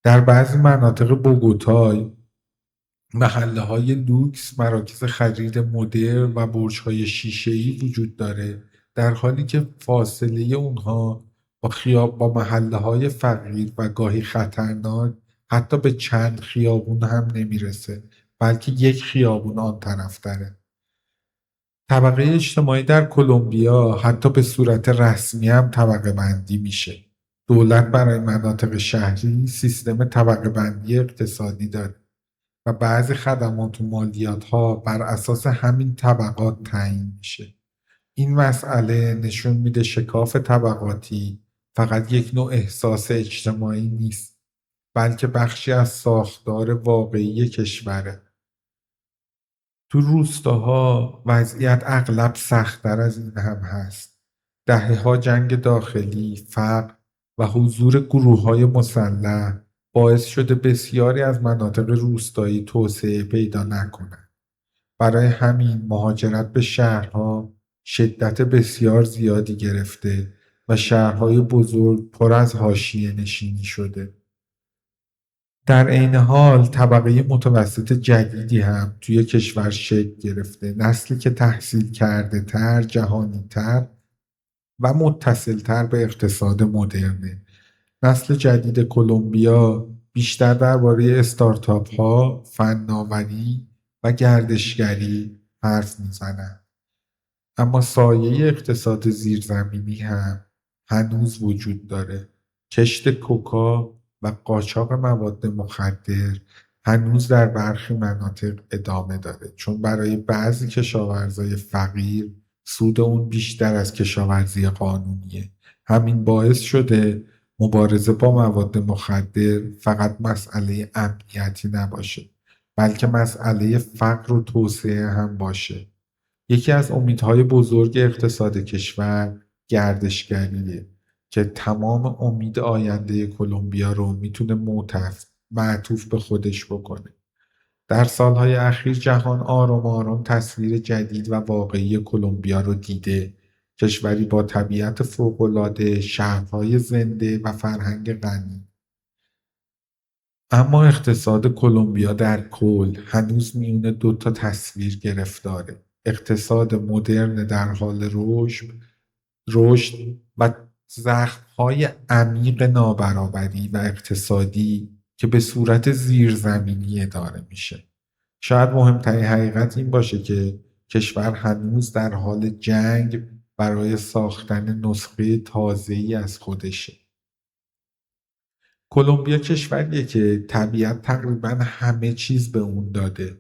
در بعضی مناطق بوگوتا محله‌های لوکس، مراکز خرید مدرن و برج‌های شیشه‌ای وجود داره، در حالی که فاصله اونها با محله‌های فقیر و گاهی خطرناک حتی به چند خیابون هم نمیرسه، بلکه یک خیابون آن طرف داره. طبقه اجتماعی در کلمبیا حتی به صورت رسمی هم طبقه بندی میشه. دولت برای مناطق شهری سیستم طبقه بندی اقتصادی داره و بعضی خدمات و مالیات‌ها بر اساس همین طبقات تعیین میشه. این مسئله نشون میده شکاف طبقاتی فقط یک نوع احساس اجتماعی نیست، بلکه بخشی از ساختار واقعی کشوره. تو روستاها وضعیت اغلب سخت‌تر از این هم هست. دهه‌ها جنگ داخلی، فقر و حضور گروه‌های مسلح باعث شده بسیاری از مناطق روستایی توسعه پیدا نکنند. برای همین مهاجرت به شهرها شدت بسیار زیادی گرفته و شهرهای بزرگ پر از حاشیه نشینی شده. در عین حال طبقه متوسط جدیدی هم توی کشور شکل گرفته، نسلی که تحصیل کرده تر، جهانی تر و متصل تر به اقتصاد مدرنه. نسل جدید کلمبیا بیشتر درباره استارتاپ ها، فناوری و گردشگری حرف میزنن. اما سایه اقتصاد زیرزمینی هم هنوز وجود داره. کشت کوکا و قاچاق مواد مخدر هنوز در برخی مناطق ادامه داره، چون برای بعضی کشاورزای فقیر سود اون بیشتر از کشاورزی قانونیه. همین باعث شده مبارزه با مواد مخدر فقط مسئله امنیتی نباشه، بلکه مسئله فقر و توسعه هم باشه. یکی از امیدهای بزرگ اقتصاد کشور گردشگریه که تمام امید آینده کلمبیا رو میتونه معطوف به خودش بکنه. در سالهای اخیر جهان آرام آرام تصویر جدید و واقعی کلمبیا رو دیده. کشوری با طبیعت فوق‌العاده، شهرهای زنده و فرهنگ غنی. اما اقتصاد کلمبیا در کل هنوز میون دو تا تصویر گرفتاره: اقتصاد مدرن در حال رشد و زخم‌های عمیق نابرابری و اقتصادی که به صورت زیرزمینی اداره میشه. شاید مهمترین حقیقت این باشه که کشور هنوز در حال جنگ برای ساختن نسخه تازه‌ای از خودشه. کلمبیا کشوریه که طبیعت تقریبا همه چیز به اون داده: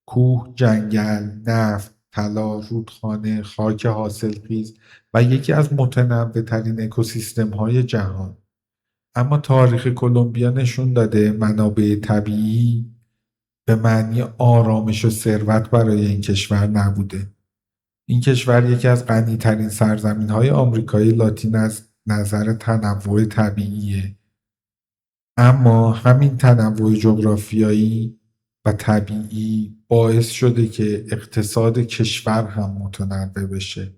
کوه، جنگل، نفت، طلا، رودخانه، خاک حاصلخیز و یکی از متنوع‌ترین اکوسیستم‌های جهان. اما تاریخ کلمبیا نشون داده منابع طبیعی به معنی آرامش و ثروت برای این کشور نبوده. این کشور یکی از غنی‌ترین سرزمین‌های آمریکای لاتین از نظر تنوع طبیعیه، اما همین تنوع جغرافیایی و طبیعی باعث شده که اقتصاد کشور هم متنوع بشه.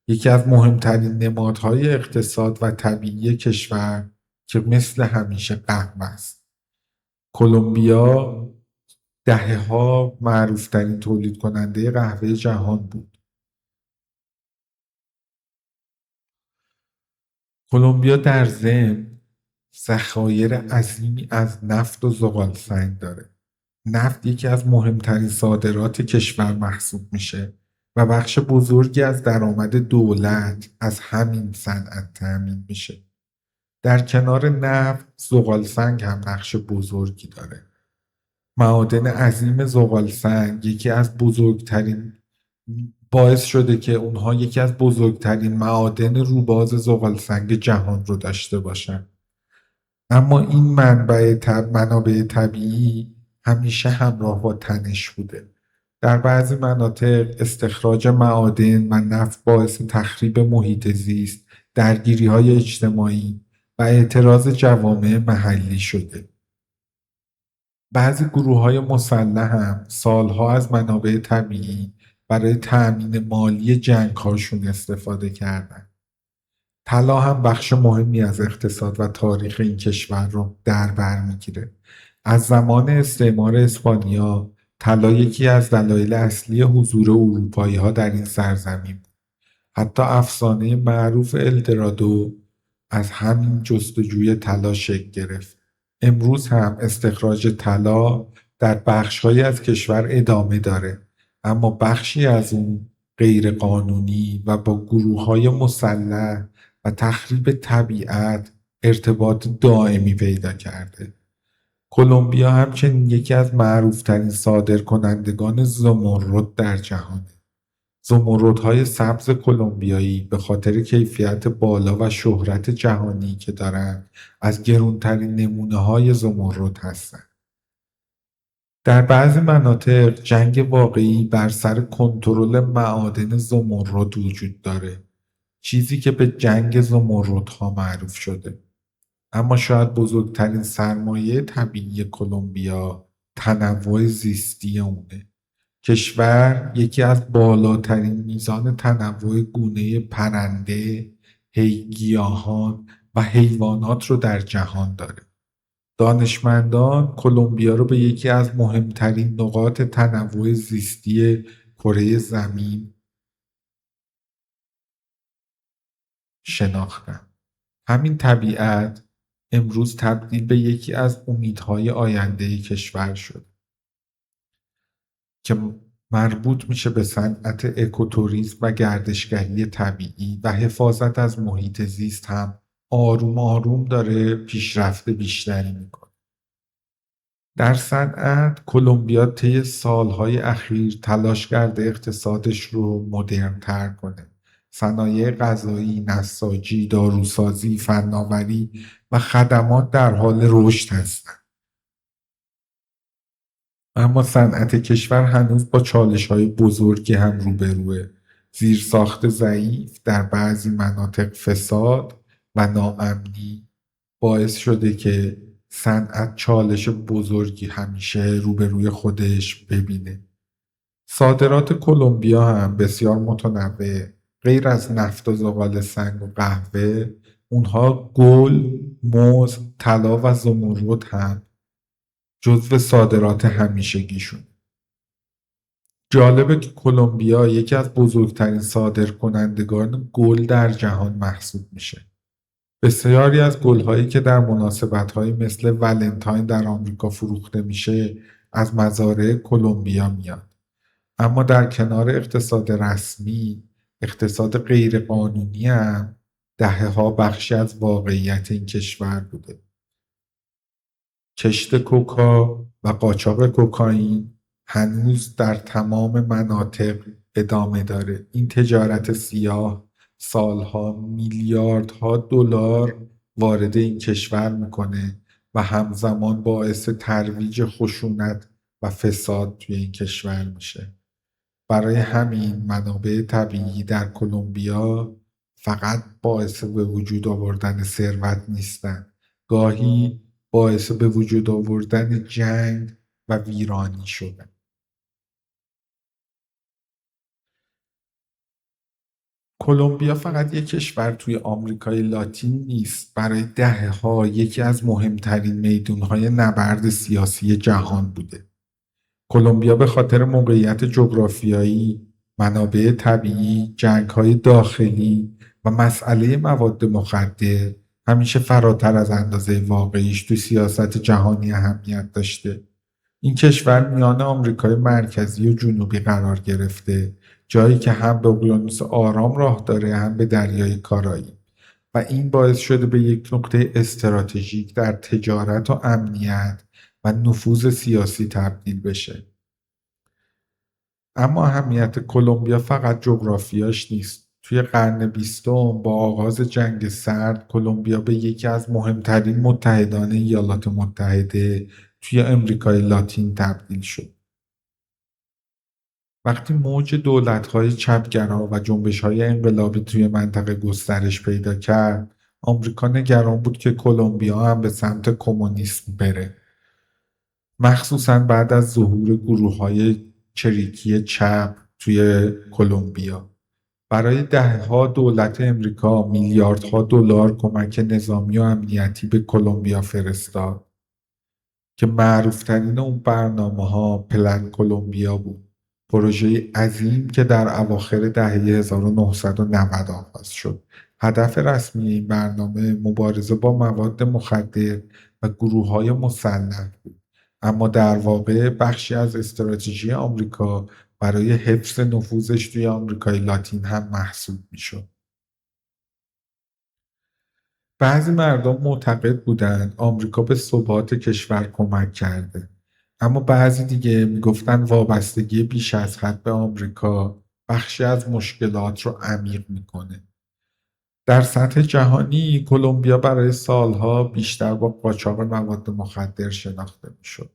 یکی از مهمترین نمادهای اقتصاد و طبیعی کشور که مثل همیشه قهوه است. کلمبیا دهه‌ها معروف‌ترین تولید کننده قهوه جهان بود. کلمبیا در ضمن ذخایر عظیمی از نفت و زغالسنگ داره. نفت یکی از مهمترین صادرات کشور محسوب میشه و بخش بزرگی از درآمد دولت از همین صنعت تأمین میشه. در کنار نفت، زغالسنگ هم نقش بزرگی داره. معادن عظیم زغالسنگ یکی از بزرگترین باعث شده که اونها یکی از بزرگترین معادن روباز زغالسنگ جهان رو داشته باشن. اما این منابع طبیعی همیشه همراه با تنش بوده. در بعضی مناطق استخراج معادن و نفت باعث تخریب محیط زیست، درگیری‌های اجتماعی و اعتراض جوامع محلی شده. بعضی گروه‌های مسلح هم سالها از منابع طبیعی برای تأمین مالی جنگ‌هاشون استفاده کردند. طلا هم بخش مهمی از اقتصاد و تاریخ این کشور رو در بر میگیره. از زمان استعمار اسپانیا طلا یکی از دلایل اصلی حضور اروپایی‌ها در این سرزمین بود. حتی افسانه معروف الدرادو از همین جستجوی طلا شکل گرفت. امروز هم استخراج طلا در بخش‌هایی از کشور ادامه داره، اما بخشی از اون غیرقانونی و با گروه‌های مسلح و تخریب طبیعت ارتباط دائمی پیدا کرده. کلمبیا همچنین یکی از معروفترین صادرکنندگان زمرد در جهانه. زمردهای سبز کلمبیایی به خاطر کیفیت بالا و شهرت جهانی که دارند از گرانترین نمونه‌های زمرد هستند. در بعضی مناطق جنگ واقعی بر سر کنترل معادن زمرد وجود داره، چیزی که به جنگ زمردها معروف شده. اما شاید بزرگترین سرمایه طبیعی کلمبیا تنوع زیستی اونه. کشور یکی از بالاترین میزان تنوع گونه پرنده، گیاهان و حیوانات رو در جهان داره. دانشمندان کلمبیا رو به یکی از مهمترین نقاط تنوع زیستی کره زمین شناختن. همین طبیعت امروز تبدیل به یکی از امیدهای آینده کشور شد که مربوط میشه به صنعت اکوتوریسم و گردشگری طبیعی و حفاظت از محیط زیست هم آروم آروم داره پیشرفت بیشتری میکنه. در صنعت کلمبیا طی سالهای اخیر تلاش کرده اقتصادش رو مدرن‌تر کنه. صنایع غذایی، نساجی، داروسازی، فناوری و خدمات در حال رشد هستند. اما صنعت کشور هنوز با چالش‌های بزرگی هم روبروه. زیرساخت ضعیف، در بعضی مناطق فساد و ناامنی باعث شده که صنعت چالش بزرگی همیشه روبروی خودش ببینه. صادرات کلمبیا هم بسیار متنوعه. غیر از نفت و زغال‌سنگ و قهوه، اونها گل، موز، طلا و زمرد هم جزو صادرات همیشگیشون. جالبه که کلمبیا یکی از بزرگترین صادرکنندگان گل در جهان محسوب میشه. بسیاری از گل‌هایی که در مناسبت‌هایی مثل ولنتاین در آمریکا فروخته میشه از مزارع کلمبیا میاد. اما در کنار اقتصاد رسمی، اقتصاد غیرقانونی هم دهه‌ها بخشی از واقعیت این کشور بوده. کشت کوکا و قاچاق کوکائین هنوز در تمام مناطق ادامه داره. این تجارت سیاه سالها میلیاردها دلار وارد این کشور میکنه و همزمان باعث ترویج خشونت و فساد توی این کشور میشه. برای همین منابع طبیعی در کلمبیا فقط باعث به وجود آوردن ثروت نیستن، گاهی باعث به وجود آوردن جنگ و ویرانی شدن. کلمبیا فقط یک کشور توی آمریکای لاتین نیست، برای دهه‌ها یکی از مهمترین میدونهای نبرد سیاسی جهان بوده. کلمبیا به خاطر موقعیت جغرافیایی، منابع طبیعی، جنگ‌های داخلی و مسئله مواد مخدر همیشه فراتر از اندازه واقعیش تو سیاست جهانی اهمیت داشته. این کشور میان آمریکای مرکزی و جنوبی قرار گرفته، جایی که هم به اقیانوس آرام راه داره هم به دریای کارایی، و این باعث شده به یک نقطه استراتژیک در تجارت و امنیت و نفوذ سیاسی تبدیل بشه. اما اهمیت کلمبیا فقط جغرافیاش نیست. توی قرن بیستم با آغاز جنگ سرد، کلمبیا به یکی از مهمترین متحدان ایالات متحده توی امریکای لاتین تبدیل شد. وقتی موج دولت‌های چپگرا و جنبش‌های انقلابی توی منطقه گسترش پیدا کرد، آمریکا نگران بود که کلمبیا هم به سمت کمونیسم بره. مخصوصا بعد از ظهور گروه‌های چریکی چپ توی کلمبیا. برای دهه‌ها دولت امریکا میلیاردها دلار کمک نظامی و امنیتی به کلمبیا فرستاد که معروفترین اون برنامه‌ها پلن کلمبیا بود. پروژه عظیم که در اواخر دهه 1990 آغاز شد. هدف رسمی این برنامه مبارزه با مواد مخدر و گروه‌های مسلح بود، اما در واقع بخشی از استراتژی آمریکا برای حفظ نفوذش توی آمریکای لاتین هم محسوب میشد. بعضی مردم معتقد بودند آمریکا به ثبات کشور کمک کرده، اما بعضی دیگه میگفتن وابستگی بیش از حد به آمریکا بخشی از مشکلات رو عمیق میکنه. در سطح جهانی کلمبیا برای سالها بیشتر با قاچاق مواد مخدر شناخته میشد.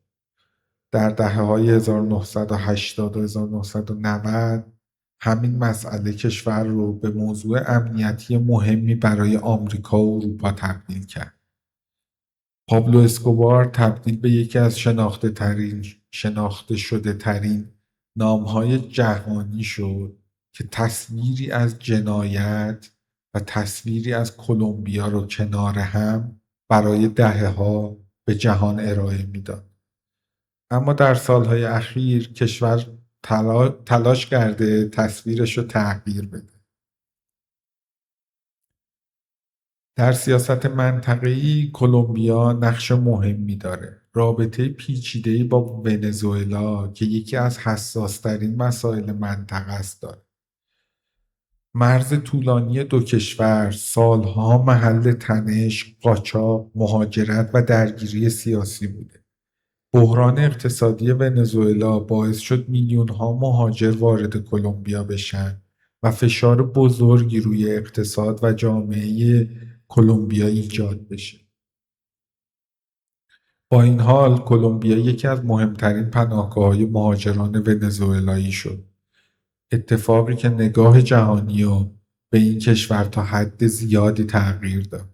در دهه‌های 1980 و 1990 همین مسئله کشور رو به موضوع امنیتی مهمی برای آمریکا و اروپا تبدیل کرد. پابلو اسکوبار تبدیل به یکی از شناخته شده ترین نام‌های جهانی شد که تصویری از جنایت و تصویری از کلمبیا رو کنار هم برای دهه‌ها به جهان ارائه میداد. اما در سالهای اخیر کشور تلاش کرده تصویرش رو تغییر بده. در سیاست منطقه‌ای کلمبیا نقش مهمی داره. رابطه پیچیده‌ای با ونزوئلا که یکی از حساس‌ترین مسائل منطقه است داره. مرز طولانی دو کشور سالها محل تنش، قاچاق، مهاجرت و درگیری سیاسی بوده. بحران اقتصادی ونزوئلا باعث شد میلیون‌ها مهاجر وارد کلمبیا بشن و فشار بزرگی روی اقتصاد و جامعه کلمبیا ایجاد بشه. با این حال کلمبیا یکی از مهمترین پناهگاه‌های مهاجران ونزوئلایی شد. اتفاقی که نگاه جهانی رو به این کشور تا حد زیادی تغییر داد.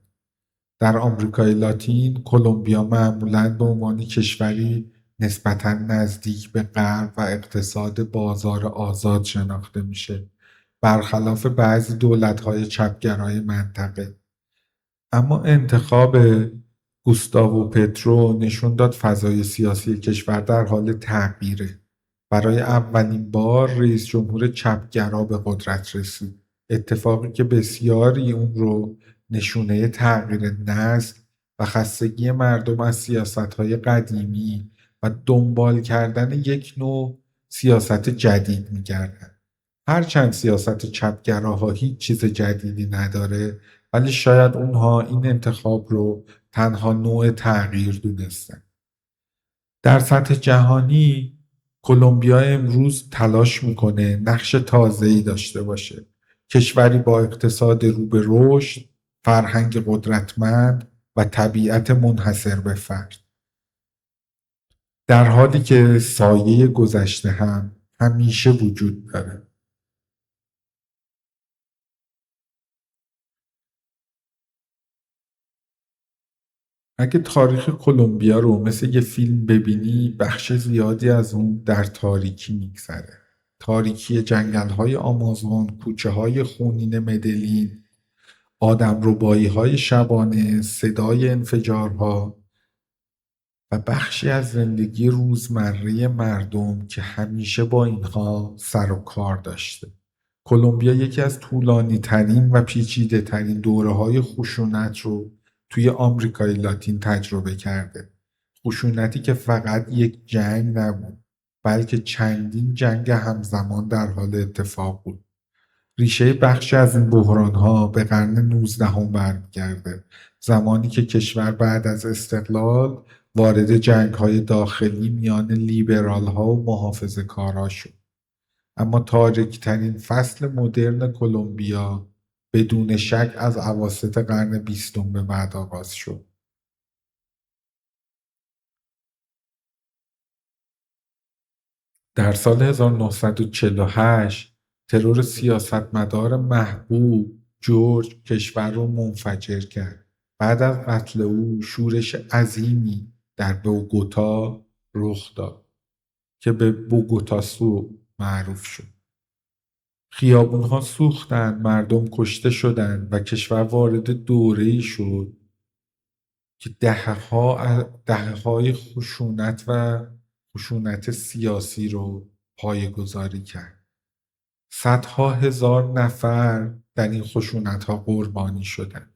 در آمریکای لاتین کلمبیا معمولاً به عنوان کشوری نسبتاً نزدیک به غرب و اقتصاد بازار آزاد شناخته میشه، برخلاف بعضی دولت‌های چپگرای منطقه. اما انتخاب گوستاوو پترو نشون داد فضای سیاسی کشور در حال تغییره. برای اولین بار رئیس جمهور چپگرا به قدرت رسید، اتفاقی که بسیاری اون رو نشونه تغییر نسل و خستگی مردم از سیاست‌های قدیمی و دنبال کردن یک نوع سیاست جدید می‌گردن. هرچند سیاست چپگراها هیچ چیز جدیدی نداره، ولی شاید اونها این انتخاب رو تنها نوع تغییر دونستن. در سطح جهانی کلمبیا امروز تلاش میکنه نقش تازه‌ای داشته باشه. کشوری با اقتصاد رو به رشد، فرهنگ قدرتمند و طبیعت منحصر به فرد. در حالی که سایه گذشته هم همیشه وجود داره. اگه تاریخ کلمبیا رو مثل یه فیلم ببینی، بخش زیادی از اون در تاریکی میگذره. تاریکی جنگل‌های آمازون، کوچه‌های خونین مدلین، آدمربایی‌های شبانه، صدای انفجارها و بخشی از زندگی روزمره مردم که همیشه با اینها سر و کار داشته. کلمبیا یکی از طولانی‌ترین و پیچیده‌ترین دوره‌های خشونت رو توی آمریکای لاتین تجربه کرده. خشونتی که فقط یک جنگ نبود، بلکه چندین جنگ همزمان در حال اتفاق بود. ریشه بخشی از این بحران‌ها به قرن 19 برمیگرده، زمانی که کشور بعد از استقلال وارد جنگ‌های داخلی میان لیبرال‌ها و محافظه‌کارها شد. اما تاریک‌ترین فصل مدرن کلمبیا بدون شک از اواسط قرن 20 به بعد آغاز شد. در سال 1948 ترور سیاستمدار محبوب جورج کشور را منفجر کرد. بعد از قتل او شورش عظیمی در بوگوتا رخ داد که به بوگوتاسو معروف شد. خیابونها سوختند، مردم کشته شدند و کشور وارد دوره‌ای شد که دهه‌های خشونت سیاسی رو پایه‌گذاری کرد. صدها هزار نفر در این خشونت‌ها قربانی شدند.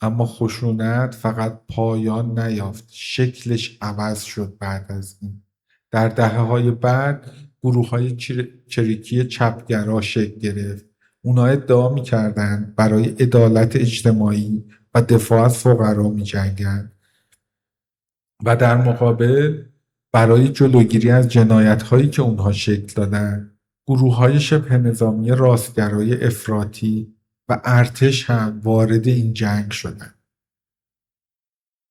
اما خشونت فقط پایان نیافت، شکلش عوض شد. بعد از این در دهه‌های بعد گروه‌های چریکی چپگرا شکل گرفت. اونا ادعا می‌کردند برای عدالت اجتماعی و دفاع از فقرا می‌جنگند و در مقابل برای جلوگیری از جنایت‌هایی که اونها شکل دادن، گروه‌های شبه نظامی راستگرای افراطی و ارتش هم وارد این جنگ شدند.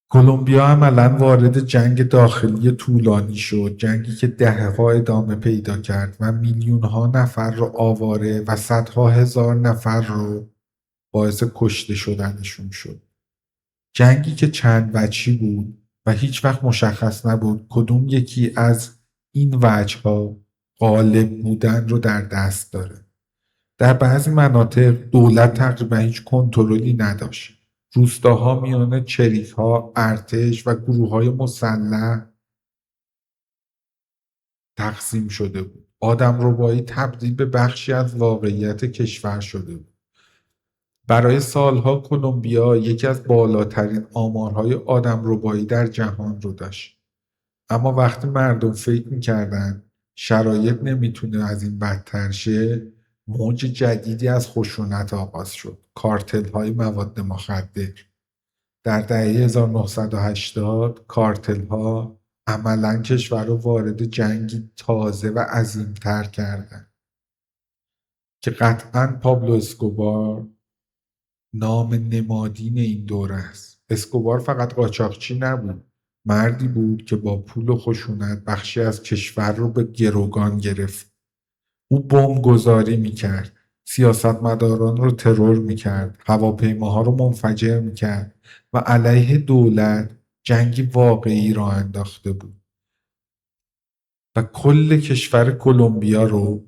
کلمبیا عملاً وارد جنگ داخلی طولانی شد، جنگی که دهه‌ها ادامه پیدا کرد و میلیون‌ها نفر رو آواره و صدها هزار نفر رو باعث کشته شدنشون شد. جنگی که چند وجهی بود و هیچ وقت مشخص نبود کدوم یکی از این وجه‌ها غالب بودن رو در دست داره. در بعضی مناطق دولت تقریبا هیچ کنترلی نداشت. روستاها میان چریک‌ها، ارتش و گروه‌های مسلح تقسیم شده بود. آدمربایی تبدیل به بخشی از واقعیت کشور شده بود. برای سالها کلمبیا یکی از بالاترین آمارهای آدمربایی در جهان رو داشت. اما وقتی مردم فکر می‌کردن شرایط نمیتونه از این بدتر شه، موج جدیدی از خشونت آغاز شد. کارتل‌های مواد مخدر. در دهه 1980 کارتل‌ها عملاً کشور رو وارد جنگی تازه و عظیم‌تر کردند که قطعاً پابلو اسکوبار نام نمادین این دوره است. اسکوبار فقط قاچاقچی نبود، مردی بود که با پول و خشونت بخشی از کشور رو به گروگان گرفت. او بمبگذاری میکرد، سیاستمداران رو ترور میکرد، هواپیماها رو منفجر میکرد و علیه دولت جنگی واقعی راه انداخته بود و کل کشور کلمبیا رو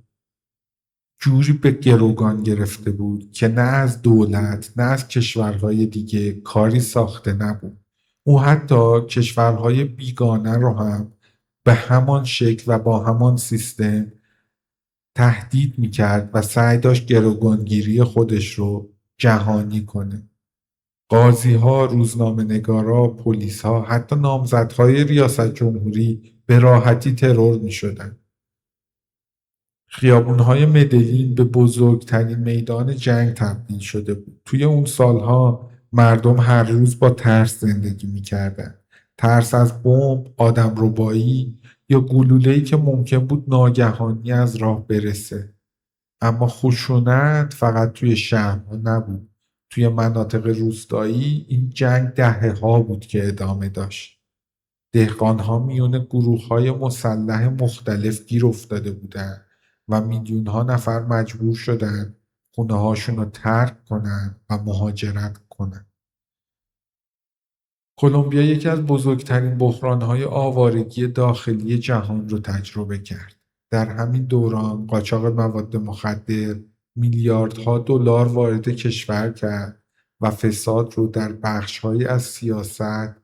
جوری به گروگان گرفته بود که نه از دولت نه از کشورهای دیگه کاری ساخته نبود. او حتی کشورهای بیگانه رو هم به همان شکل و با همان سیستم تهدید میکرد و سعی داشت گروگانگیری خودش رو جهانی کنه. قاضی‌ها، روزنامه‌نگارا، پلیس‌ها، حتی نامزدهای ریاست جمهوری به راحتی ترور می‌شدند. خیابون‌های مدلین به بزرگترین میدان جنگ تبدیل شده بود. توی اون سالها مردم هر روز با ترس زندگی می‌کردند. ترس از بمب، آدمربایی یا گلوله‌ای که ممکن بود ناگهانی از راه برسه. اما خشونت فقط توی شهرها نبود. توی مناطق روستایی این جنگ دهه‌ها بود که ادامه داشت. دهقانها میون گروههای مسلح مختلف گیر افتاده بودن و میلیونها نفر مجبور شدن خونه هاشون رو ترک کنن و مهاجرت کنن. کلمبیا یکی از بزرگترین بحران‌های آوارگی داخلی جهان رو تجربه کرد. در همین دوران قاچاق مواد مخدر میلیاردها دلار وارد کشور کرد و فساد رو در بخش‌هایی از سیاست،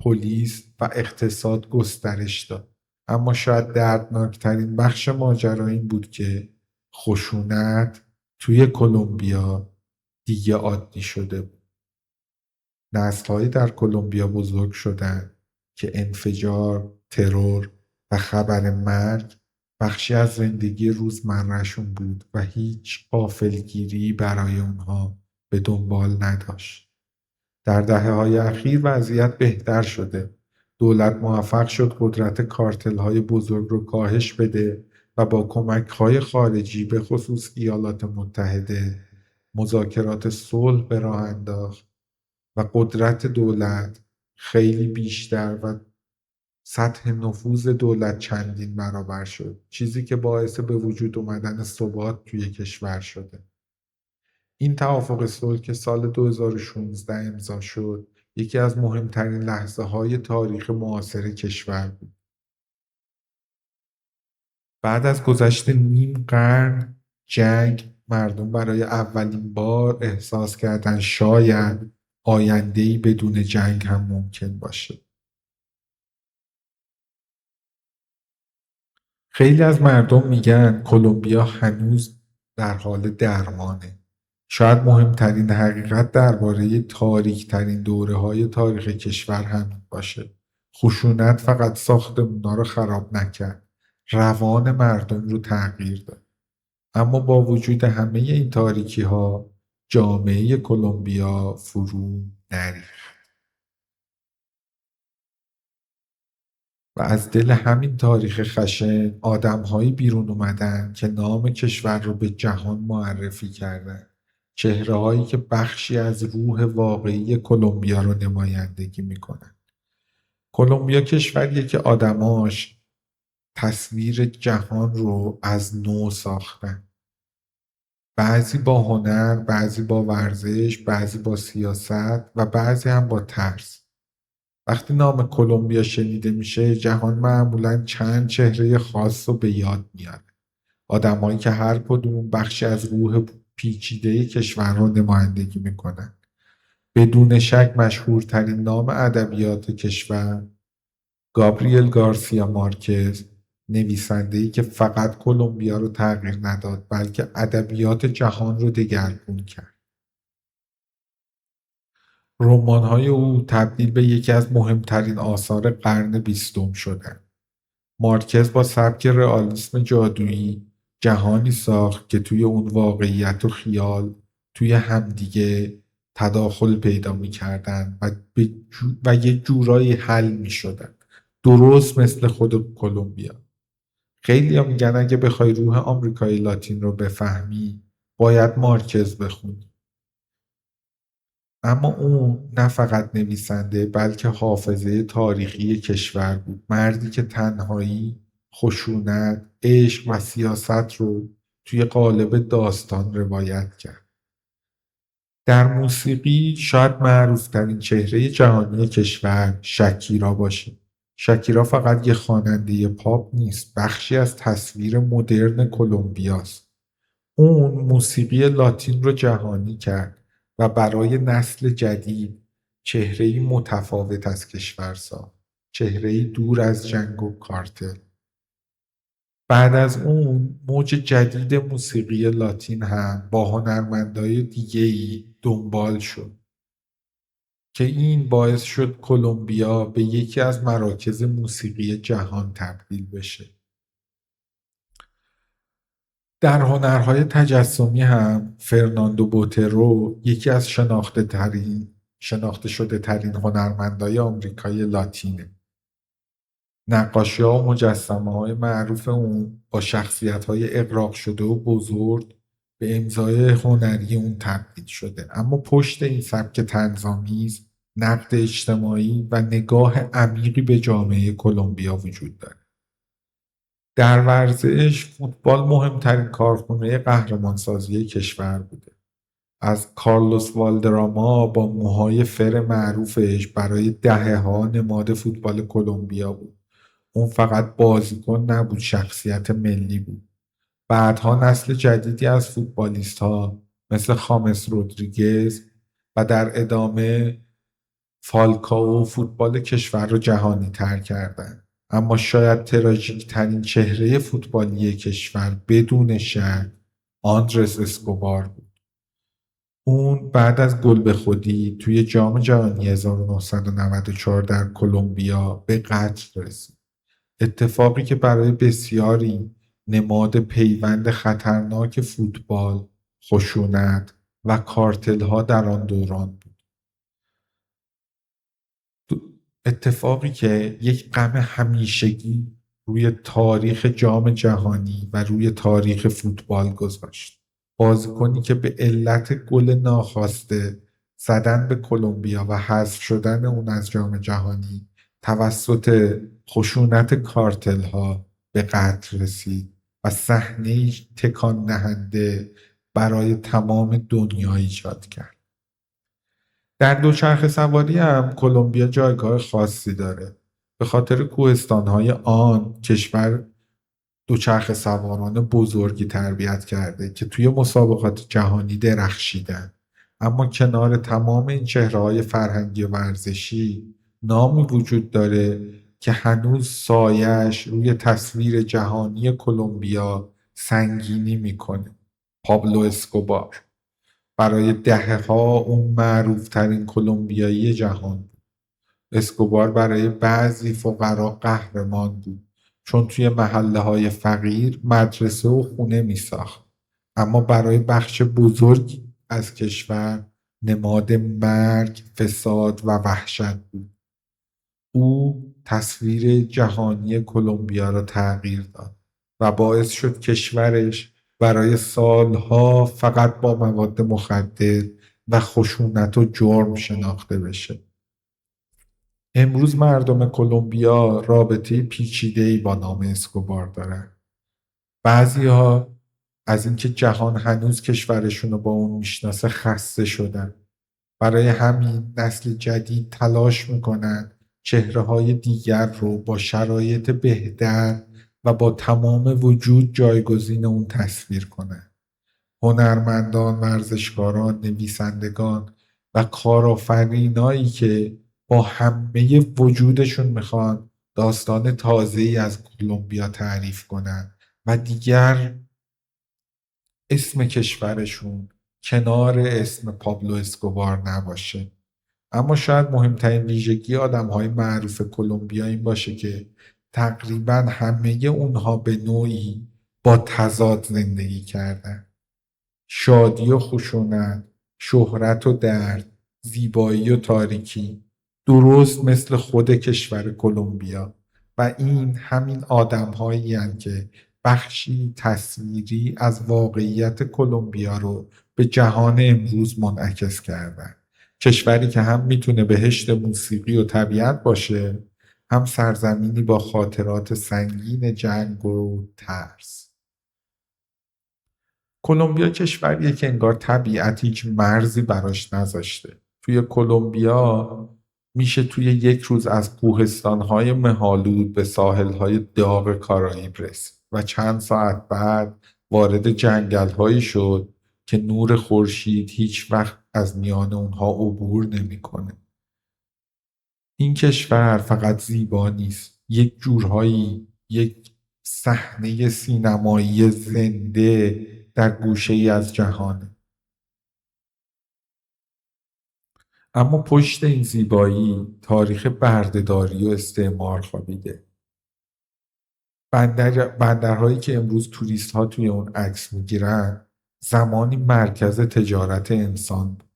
پلیس و اقتصاد گسترش داد. اما شاید دردناکترین بخش ماجرا این بود که خشونت توی کلمبیا دیگه عادی شده بود. نسل‌هایی در کلمبیا بزرگ شدند که انفجار، ترور و خبر مرگ بخشی از زندگی روزمره‌شون بود و هیچ غافلگیری برای اونها به دنبال نداشت. در دهه‌های اخیر وضعیت بهتر شده. دولت موفق شد قدرت کارتل‌های بزرگ رو کاهش بده و با کمک‌های خارجی به خصوص ایالات متحده مذاکرات صلح به راه انداخت و قدرت دولت خیلی بیشتر و سطح نفوذ دولت چندین برابر شد، چیزی که باعث به وجود اومدن ثبات توی کشور شده. این توافق صلح که سال 2016 امضا شد، یکی از مهمترین لحظه‌های تاریخ معاصر کشور بود. بعد از گذشت نیم قرن جنگ، مردم برای اولین بار احساس کردند شاید آینده‌ای بدون جنگ هم ممکن باشه. خیلی از مردم میگن کلمبیا هنوز در حال درمانه. شاید مهمترین حقیقت درباره تاریک‌ترین دوره‌های تاریخ کشور همین باشه. خشونت فقط ساختمونا رو خراب نکرد، روان مردم رو تغییر داد. اما با وجود همه این تاریکی‌ها، جامعه کلمبیا فرو نریخت. و از دل همین تاریخ خشن آدم‌هایی بیرون اومدن که نام کشور رو به جهان معرفی کردن. چهره‌هایی که بخشی از روح واقعی کلمبیا رو نمایندگی میکنن. کلمبیا کشوریه که آدماش تصویر جهان رو از نو ساختن. بعضی با هنر، بعضی با ورزش، بعضی با سیاست و بعضی هم با ترس. وقتی نام کلمبیا شنیده میشه جهان معمولاً چند چهره خاص رو به یاد میاره. آدمایی که هر کدوم بخشی از روح پیچیده کشور رو نمایندگی میکنن. بدون شک مشهورترین نام ادبیات کشور گابریل گارسیا مارکز، نویسنده‌ای که فقط کلمبیا رو تغییر نداد بلکه ادبیات جهان رو دگرگون کرد. رمان‌های او تبدیل به یکی از مهمترین آثار قرن 20 شدند. مارکز با سبک رئالیسم جادویی جهانی ساخت که توی اون واقعیت و خیال توی همدیگه تداخل پیدا می‌کردن و یه جورایی حل می‌شدن. درست مثل خود کلمبیا. خیلی‌ها میگن اگه بخوای روح آمریکای لاتین رو بفهمی باید مارکز بخونی. اما اون نه فقط نویسنده بلکه حافظه تاریخی کشور بود. مردی که تنهایی، خشونت، عشق و سیاست رو توی قالب داستان روایت کرد. در موسیقی شاید معروفترین چهره جهانی کشور شکیرا باشه. شکیرا فقط یه خواننده پاپ نیست، بخشی از تصویر مدرن کلمبیاست. اون موسیقی لاتین رو جهانی کرد و برای نسل جدید چهره‌ای متفاوت از کشور ساخت. چهره‌ای دور از جنگ و کارتل. بعد از اون موج جدید موسیقی لاتین هم با هنرمندای دیگه‌ای دنبال شد که این باعث شد کلمبیا به یکی از مراکز موسیقی جهان تبدیل بشه. در هنرهای تجسمی هم فرناندو بوترو یکی از شناخته شده ترین هنرمندای آمریکای لاتینه. نقاشی‌ها و مجسمه‌های معروف اون با شخصیت‌های اغراق شده و بزرگ به امضای هنری اون تبدیل شده. اما پشت این سبک طنزآمیز نقد اجتماعی و نگاه عمیقی به جامعه کلمبیا وجود دارد. در ورزش فوتبال مهمترین کارخانه قهرمانسازی کشور بوده. از کارلوس والدراما با موهای فر معروفش برای دهه‌ها نماد فوتبال کلمبیا بود. اون فقط بازیکن نبود، شخصیت ملی بود. بعدها نسل جدیدی از فوتبالیست‌ها مثل خامس رودریگز و در ادامه فالکائو فوتبال کشور را جهانی تر کردند. اما شاید تراژیک ترین چهره فوتبالی کشور بدون شک آندرس اسکوبار بود. اون بعد از گل به خودی توی جام جهانی 1994 در کلمبیا به قتل رسید. اتفاقی که برای بسیاری نماد پیوند خطرناک فوتبال، خشونت و کارتل‌ها در آن دوران بود. اتفاقی که یک غم همیشگی روی تاریخ جام جهانی و روی تاریخ فوتبال گذاشت. بازیکنی که به علت گل ناخواسته زدن به کلمبیا و حذف شدن اون از جام جهانی توسط خشونت کارتل‌ها به قتل رسید و صحنه‌ای تکان دهنده برای تمام دنیا ایجاد کرد. در دوچرخه سواری هم کلمبیا جایگاه خاصی داره. به خاطر کوهستان‌های آن کشور دوچرخه سواران بزرگی تربیت کرده که توی مسابقات جهانی درخشیدن. اما کنار تمام این چهره‌های فرهنگی و ورزشی نامی وجود داره که هنوز سایش روی تصویر جهانی کلمبیا سنگینی میکنه. پابلو اسکوبار برای دهه‌ها اون معروف‌ترین کلمبیایی جهان بود. اسکوبار برای بعضی فقرا قهرمان بود، چون توی محله‌های فقیر مدرسه و خونه می‌ساخت، اما برای بخش بزرگی از کشور نماد مرگ، فساد و وحشت بود. او تصویر جهانی کلمبیا را تغییر داد و باعث شد کشورش برای سالها فقط با مواد مخدر و خشونت و جرم شناخته بشه. امروز مردم کلمبیا رابطه پیچیده‌ای با نام اسکوبار دارن. بعضی‌ها از اینکه جهان هنوز کشورشون رو با اون میشناسه خسته شدن. برای همین نسل جدید تلاش میکنن چهره‌های دیگر رو با شرایط بهتر و با تمام وجود جایگزین اون تصویر کنن. هنرمندان، ورزشکاران، نویسندگان و کارآفرینایی که با همه وجودشون میخوان داستان تازه‌ای از کلمبیا تعریف کنن و دیگر اسم کشورشون کنار اسم پابلو اسکوبار نباشه. اما شاید مهمترین ویژگی آدم‌های معروف کلمبیا این باشه که تقریبا همه اونها به نوعی با تضاد زندگی کردن. شادی و خشونت، شهرت و درد، زیبایی و تاریکی، درست مثل خود کشور کلمبیا. و این همین آدم‌هایی هستند که بخشی تصویری از واقعیت کلمبیا رو به جهان امروز منعکس کردن. کشوری که هم میتونه بهشت موسیقی و طبیعت باشه، هم سرزمینی با خاطرات سنگین جنگ و ترس. کلمبیا کشوریه که انگار طبیعت هیچ مرزی براش نذاشته. توی کلمبیا میشه توی یک روز از کوهستان‌های مه‌آلود به ساحل‌های داغ کارائیب رسید و چند ساعت بعد وارد جنگل‌هایی شد که نور خورشید هیچ وقت از میان اونها عبور نمی‌کنه. این کشور فقط زیبا نیست، یک جورهایی یک صحنه سینمایی زنده در گوشه‌ای از جهانه. اما پشت این زیبایی تاریخ بردهداری و استعمار خوابیده. بندرهایی که امروز توریست ها توی اون عکس میگیرن زمانی مرکز تجارت انسان بود.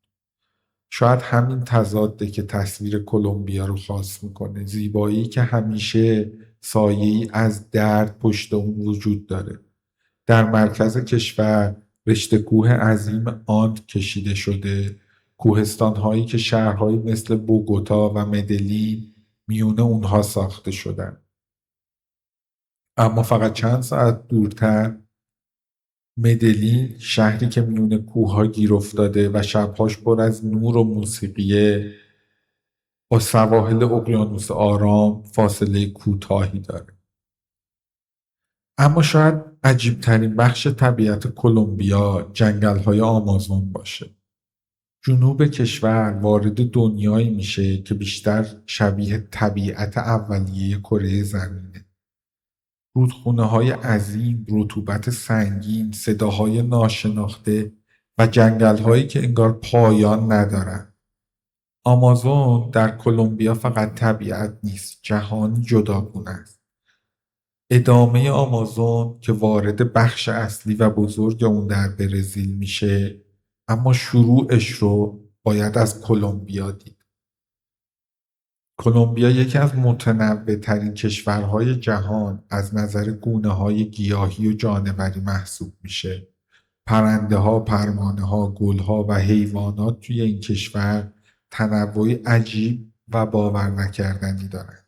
شاید همین تضاده که تصویر کلمبیا رو خاص میکنه. زیبایی که همیشه سایه‌ای از درد پشت اون وجود داره. در مرکز کشور رشته کوه عظیم آند کشیده شده، کوهستان‌هایی که شهرهایی مثل بوگوتا و مدلین میون اونها ساخته شدن. اما فقط چند ساعت دورتر مدلین، شهری که میون کوهها گیر افتاده و شبهاش پر از نور و موسیقیه، با سواحل اقیانوس آرام فاصله کوتاهی داره. اما شاید عجیبترین بخش طبیعت کلمبیا جنگل‌های آمازون باشه. جنوب کشور وارد دنیایی میشه که بیشتر شبیه طبیعت اولیه کره زمینه. رودخونه‌های عظیم، رطوبت سنگین، صداهای ناشناخته و جنگل‌هایی که انگار پایان ندارن. آمازون در کلمبیا فقط طبیعت نیست، جهانی جداگونه است. ادامه آمازون که وارد بخش اصلی و بزرگ اون در برزیل میشه، اما شروعش رو باید از کلمبیا دید. کلمبیا یکی از متنوع‌ترین کشورهای جهان از نظر گونه‌های گیاهی و جانوری محسوب میشه. پرنده‌ها، پروانه‌ها، گل‌ها و حیوانات توی این کشور تنوعی عجیب و باور نکردنی دارن.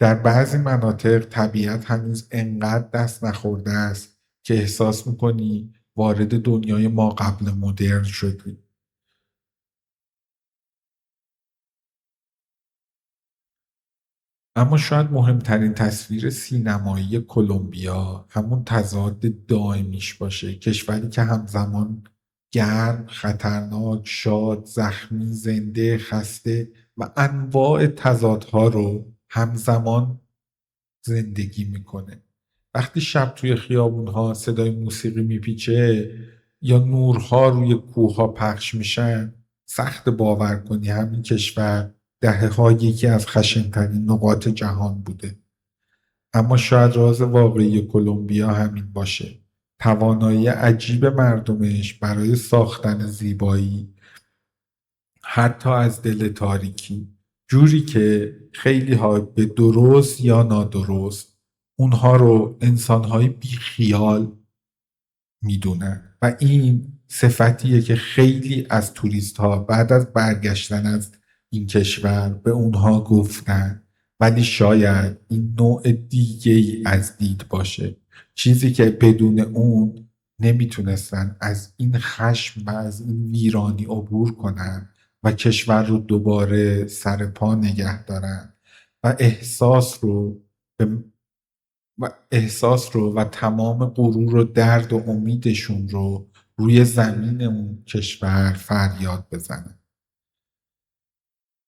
در بعضی مناطق طبیعت هنوز انقدر دست نخورده است که احساس میکنی وارد دنیای ما قبل مدرن شدی. اما شاید مهمترین تصویر سینمایی کلمبیا همون تضاد دائمیش باشه. کشوری که همزمان گرم، خطرناک، شاد، زخمی، زنده، خسته و انواع تضادها رو همزمان زندگی میکنه. وقتی شب توی خیابونها صدای موسیقی میپیچه یا نورها روی کوهها پخش میشن، سخت باور کنی همین کشور دهه‌ها یکی از خشن‌ترین نقاط جهان بوده. اما شاید راز واقعی کلمبیا همین باشه. توانایی عجیب مردمش برای ساختن زیبایی حتی از دل تاریکی، جوری که خیلی ها به درست یا نادرست اونها رو انسانهای بیخیال میدونن و این صفتیه که خیلی از توریست ها بعد از برگشتن از این کشور به اونها گفتن، ولی شاید این نوع دیگه ای از دید باشه، چیزی که بدون اون نمیتونستن از این خشم و از این ویرانی عبور کنن و کشور رو دوباره سر پا نگه دارن و به احساس رو و تمام غرور و درد و امیدشون رو روی زمین اون کشور فریاد بزنن.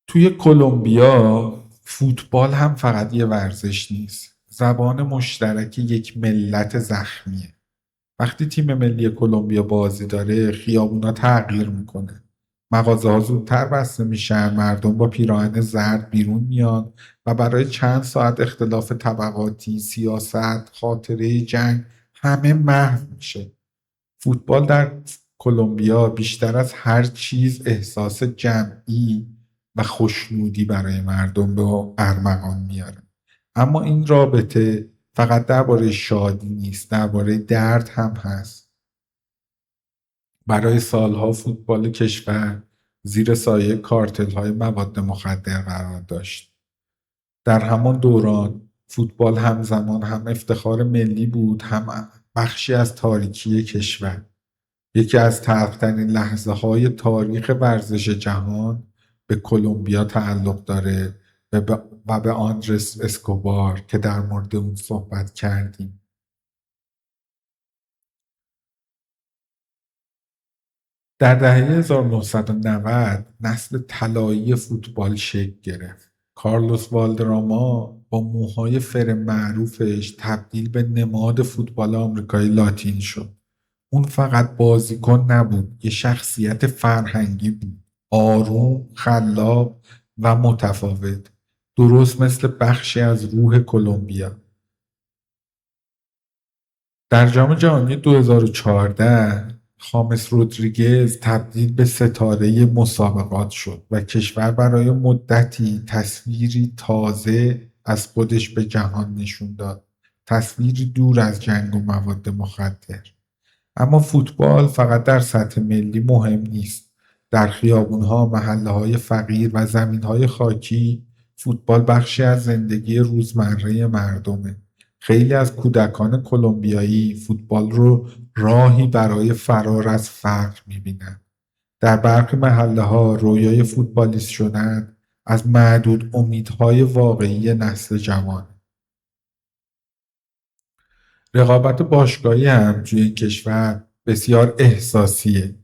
توی کلمبیا فوتبال هم فقط یه ورزش نیست، زبان مشترک یک ملت زخمیه. وقتی تیم ملی کلمبیا بازی داره خیابونا تغییر میکنه، مغازه‌ها زودتر بسته میشن، مردم با پیراهن زرد بیرون میان و برای چند ساعت اختلاف طبقاتی، سیاست، خاطره جنگ همه محو میشه. فوتبال در کلمبیا بیشتر از هر چیز احساس جمعی و خوشنودی برای مردم به ارمغان میاره. اما این رابطه فقط درباره شادی نیست، درباره درد هم هست. برای سالها فوتبال کشور زیر سایه کارتل‌های مواد مخدر قرار داشت. در همان دوران فوتبال همزمان هم افتخار ملی بود، هم بخشی از تاریکی کشور. یکی از تلخ‌ترین لحظه‌های تاریخ ورزش جهان به کلمبیا تعلق داره و به آندرس اسکوبار که در مورد اون صحبت کردیم. در دهه 1990 نسل طلایی فوتبال شکل گرفت. کارلوس والدراما با موهای فر معروفش تبدیل به نماد فوتبال آمریکای لاتین شد. اون فقط بازیکن نبود، یه شخصیت فرهنگی بود. آروم، خلاق و متفاوت. درست مثل بخشی از روح کلمبیا. در جام جهانی 2014 خامس رودریگز تبدیل به ستاره مسابقات شد و کشور برای مدتی تصویری تازه از خودش به جهان نشون داد. تصویری دور از جنگ و مواد مخدر. اما فوتبال فقط در سطح ملی مهم نیست. در خیابون‌ها، محله‌های فقیر و زمین‌های خاکی، فوتبال بخشی از زندگی روزمره مردمه. خیلی از کودکان کلمبیایی فوتبال رو راهی برای فرار از فقر می‌بینن. در برخی محله‌ها رویای فوتبالیست شدن از معدود امیدهای واقعی نسل جوان. رقابت باشگاهی هم توی این کشور بسیار احساسیه.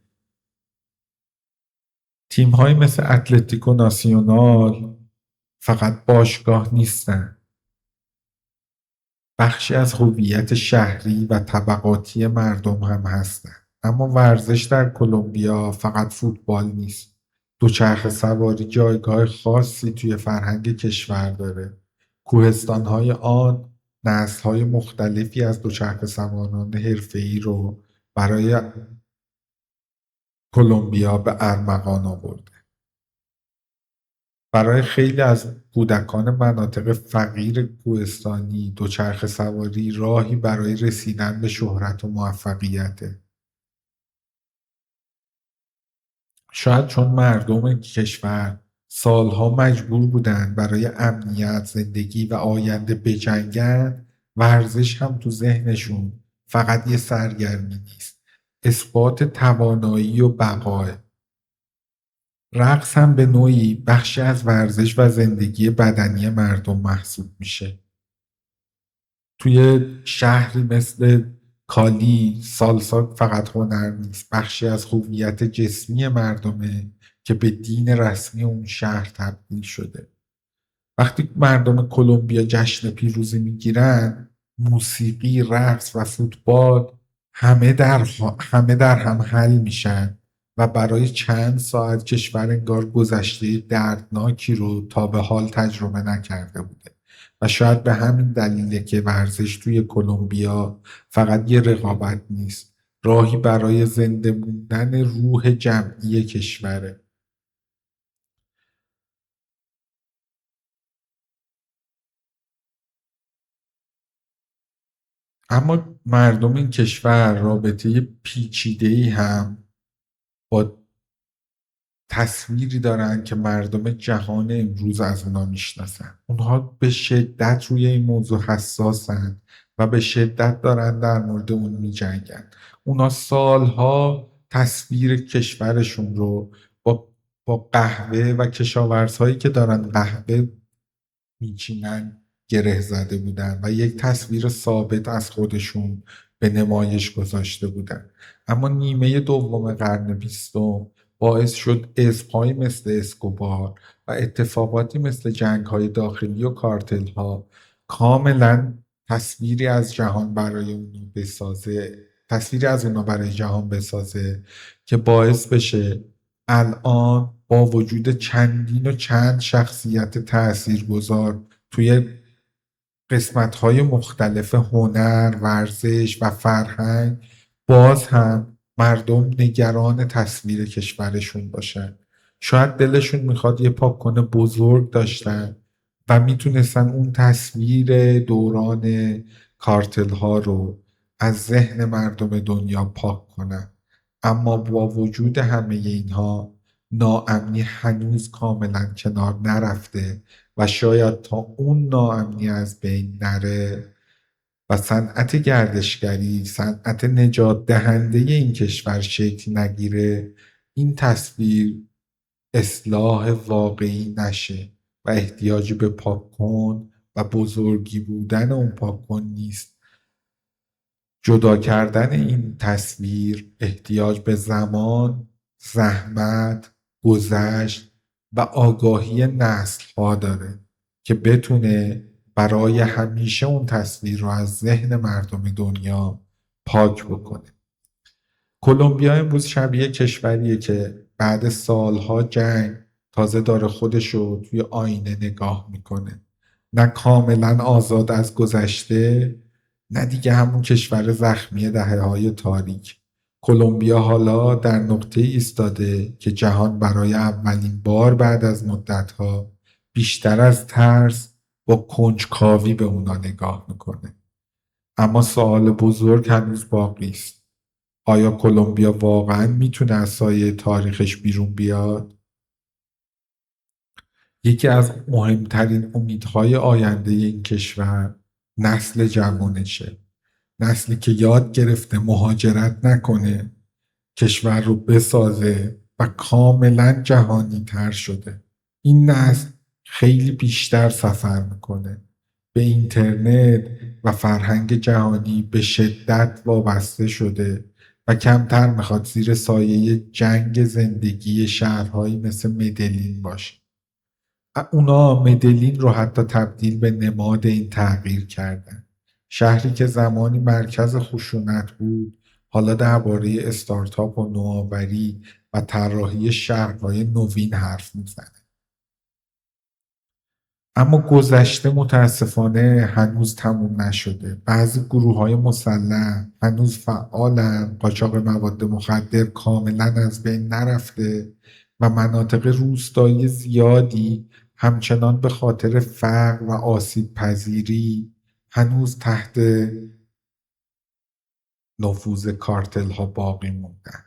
تیم‌هایی مثل اتلتیکو ناسیونال فقط باشگاه نیستن، بخشی از هویت شهری و طبقاتی مردم هم هستن. اما ورزش در کلمبیا فقط فوتبال نیست. دوچرخه سواری جایگاه خاصی توی فرهنگ کشور داره. کوهستان‌های آن نسل‌های مختلفی از دوچرخه سواران حرفه‌ای رو برای کلمبیا به ارمغان آورده. برای خیلی از کودکان مناطق فقیر کوهستانی دوچرخه سواری راهی برای رسیدن به شهرت و موفقیته. شاید چون مردم کشور سالها مجبور بودن برای امنیت، زندگی و آینده بجنگن، ورزش هم تو ذهنشون فقط یه سرگرمی نیست، اثبات توانایی و بقاه. رقص هم به نوعی بخشی از ورزش و زندگی بدنی مردم محسوب میشه. توی شهری مثل کالی سالسا فقط هنر نیست، بخشی از هویت جسمی مردمه که به دین رسمی اون شهر تبدیل شده. وقتی مردم کلمبیا جشن پیروزی میگیرن، موسیقی، رقص و فوتبال همه در هم حل میشن و برای چند ساعت کشور انگار گذشته دردناکی رو تا به حال تجربه نکرده بوده. و شاید به همین دلیله که ورزش توی کلمبیا فقط یه رقابت نیست، راهی برای زنده موندن روح جمعی کشوره. اما مردم این کشور رابطه پیچیده‌ای هم با تصویری دارن که مردم جهان امروز از اونا میشناسن. اونها به شدت روی این موضوع حساسن و به شدت دارن در مورد اون میجنگن. اونا سالها تصویر کشورشون رو با قهوه و کشاورزهایی که دارن قهوه میچینن گره زده بودن و یک تصویر ثابت از خودشون به نمایش گذاشته بودن. اما نیمه دوم قرن بیستم باعث شد اسمهایی مثل اسکوبار و اتفاقاتی مثل جنگ‌های داخلی و کارتل‌ها کاملا تصویری از اونا برای جهان بسازه که باعث بشه الان با وجود چندین و چند شخصیت تاثیرگذار توی قسمت‌های مختلف هنر، ورزش و فرهنگ، باز هم مردم نگران تصویر کشورشون باشن. شاید دلشون میخواد یه پاکن بزرگ داشتن و میتونستن اون تصویر دوران کارتل ها رو از ذهن مردم دنیا پاک کنن. اما با وجود همه اینها ناامنی هنوز کاملا کنار نرفته و شاید تا اون ناامنی از بین نره و صنعت گردشگری، صنعت نجات دهنده این کشور شکل نگیره، این تصویر اصلاح واقعی نشه و احتیاجی به پاکن و بزرگی بودن اون پاکن نیست. جدا کردن این تصویر احتیاج به زمان، زحمت، گذشت و آگاهی نسل‌ها داره که بتونه برای همیشه اون تصویر رو از ذهن مردم دنیا پاک بکنه. کلمبیا امروز شبیه کشوریه که بعد سالها جنگ تازه داره خودش رو توی آینه نگاه میکنه. نه کاملا آزاد از گذشته، نه دیگه همون کشور زخمی دهه‌های تاریک. کلمبیا حالا در نقطه ایستاده که جهان برای اولین بار بعد از مدتها بیشتر از ترس با کنجکاوی به اونا نگاه میکنه. اما سوال بزرگ هنوز باقی است. آیا کلمبیا واقعا میتونه از سایه تاریخش بیرون بیاد؟ یکی از مهمترین امیدهای آینده این کشور نسل جوانشه. نسلی که یاد گرفته مهاجرت نکنه، کشور رو بسازه و کاملا جهانی تر شده. این نسل خیلی بیشتر سفر میکنه، به اینترنت و فرهنگ جهانی به شدت وابسته شده و کمتر میخواد زیر سایه جنگ زندگی شهرهایی مثل مدلین باشه. اونا مدلین رو حتی تبدیل به نماد این تغییر کردن. شهری که زمانی مرکز خشونت بود، حالا درباره استارتاپ و نوآوری و طراحی شهرهای نوین حرف میزنه. اما گذشته متاسفانه هنوز تموم نشده. بعضی گروه های مسلح هنوز فعالن، قاچاق مواد مخدر کاملا از بین نرفته و مناطق روستایی زیادی همچنان به خاطر فقر و آسیب پذیری هنوز تحت نفوذ کارتل ها باقی موندن.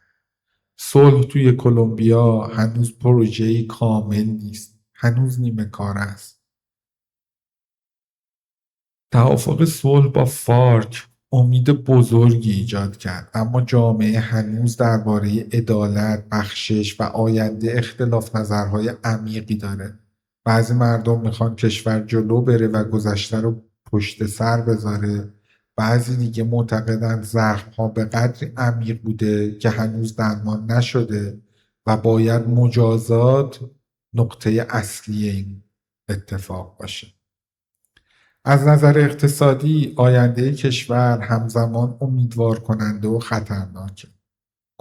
صلح توی کلمبیا هنوز پروژه‌ای کامل نیست، هنوز نیمه کار است. توافق صلح با فارک امید بزرگی ایجاد کرد، اما جامعه هنوز درباره عدالت، بخشش و آینده اختلاف نظرهای عمیقی داره. بعضی مردم میخوان کشور جلو بره و گذشته رو پشت سر بذاره. بعضی دیگه معتقدن زخم‌ها به قدری عمیق بوده که هنوز درمان نشده و باید مجازات نقطه اصلی این اتفاق باشه. از نظر اقتصادی آینده کشور همزمان امیدوار کننده و خطرناکه.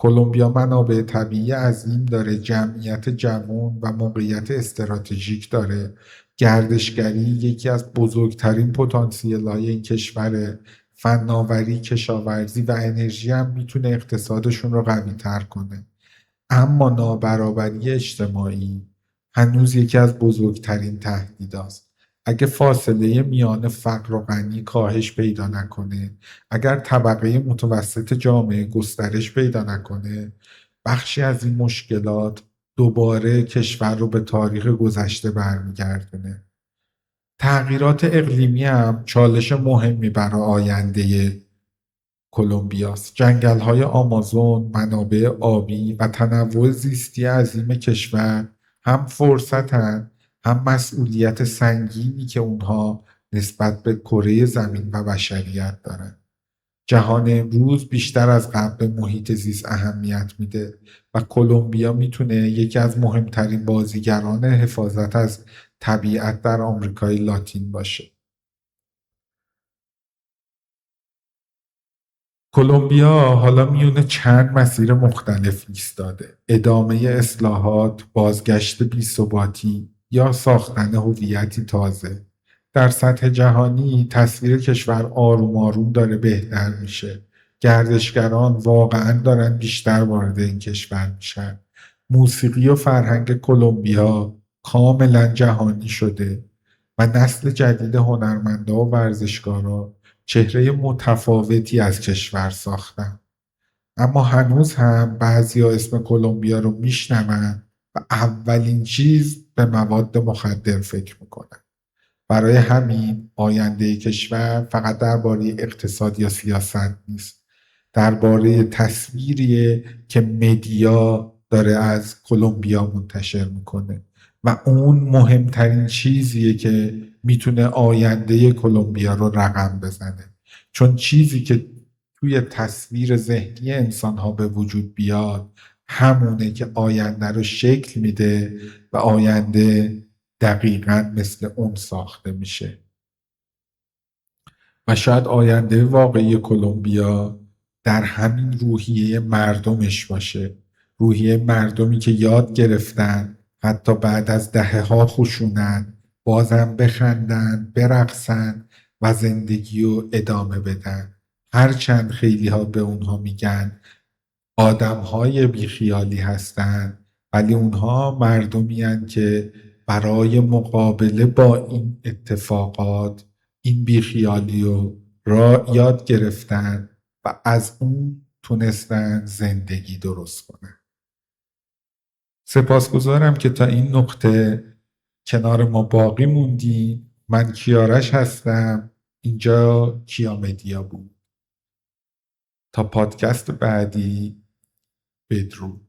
کلمبیا منابع طبیعی عظیم داره، جمعیت جوان و موقعیت استراتژیک داره. گردشگری یکی از بزرگترین پتانسیل‌های این کشوره. فناوری، کشاورزی و انرژی هم میتونه اقتصادشون رو قوی تر کنه. اما نابرابری اجتماعی هنوز یکی از بزرگترین تهدیداست. اگه فاصله میان فقر و غنی کاهش پیدا نکنه، اگر طبقه متوسط جامعه گسترش پیدا نکنه، بخشی از این مشکلات دوباره کشور رو به تاریخ گذشته برمیگردونه. تغییرات اقلیمی هم چالش مهمی برای آینده کلمبیاست. جنگل‌های آمازون، منابع آبی و تنوع زیستی عظیم کشور هم فرصتن، هم مسئولیت سنگینی که اونها نسبت به کره زمین و بشریت دارن. جهان امروز بیشتر از قبل به محیط زیست اهمیت میده و کلمبیا میتونه یکی از مهمترین بازیگران حفاظت از طبیعت در آمریکای لاتین باشه. کلمبیا حالا میونه چند مسیر مختلف ایستاده: ادامه اصلاحات، بازگشت بی‌ثباتی یا ساختن هویتی تازه. در سطح جهانی تصویر کشور آروم آروم داره بهتر میشه. گردشگران واقعا دارن بیشتر وارد این کشور میشن. موسیقی و فرهنگ کلمبیا کاملا جهانی شده و نسل جدید هنرمندا و ورزشکارا چهره متفاوتی از کشور ساختن. اما هنوز هم بعضیا اسم کلمبیا رو میشنون و اولین چیز به مواد مخدر فکر میکنن. برای همین آینده کشور فقط درباره اقتصاد یا سیاست نیست، درباره تصویریه که مدیا داره از کلمبیا منتشر میکنه و اون مهمترین چیزیه که میتونه آینده کلمبیا رو رقم بزنه. چون چیزی که توی تصویر ذهنی انسانها به وجود بیاد همونه که آینده رو شکل میده و آینده دقیقاً مثل اون ساخته میشه. و شاید آینده واقعی کلمبیا در همین روحیه مردمش باشه. روحیه مردمی که یاد گرفتن حتی بعد از دهه‌ها خشونت بازم بخندن، برقصن و زندگی رو ادامه بدن. هرچند خیلی ها به اونها میگن آدم‌های بیخیالی هستن، ولی اونها مردمی هستند که برای مقابله با این اتفاقات این بیخیالی رو را یاد گرفتن و از اون تونستن زندگی درست کنن. سپاسگزارم که تا این نقطه کنار ما باقی موندین. من کیارش هستم. اینجا کیا مدیا بود. تا پادکست بعدی، بدرود.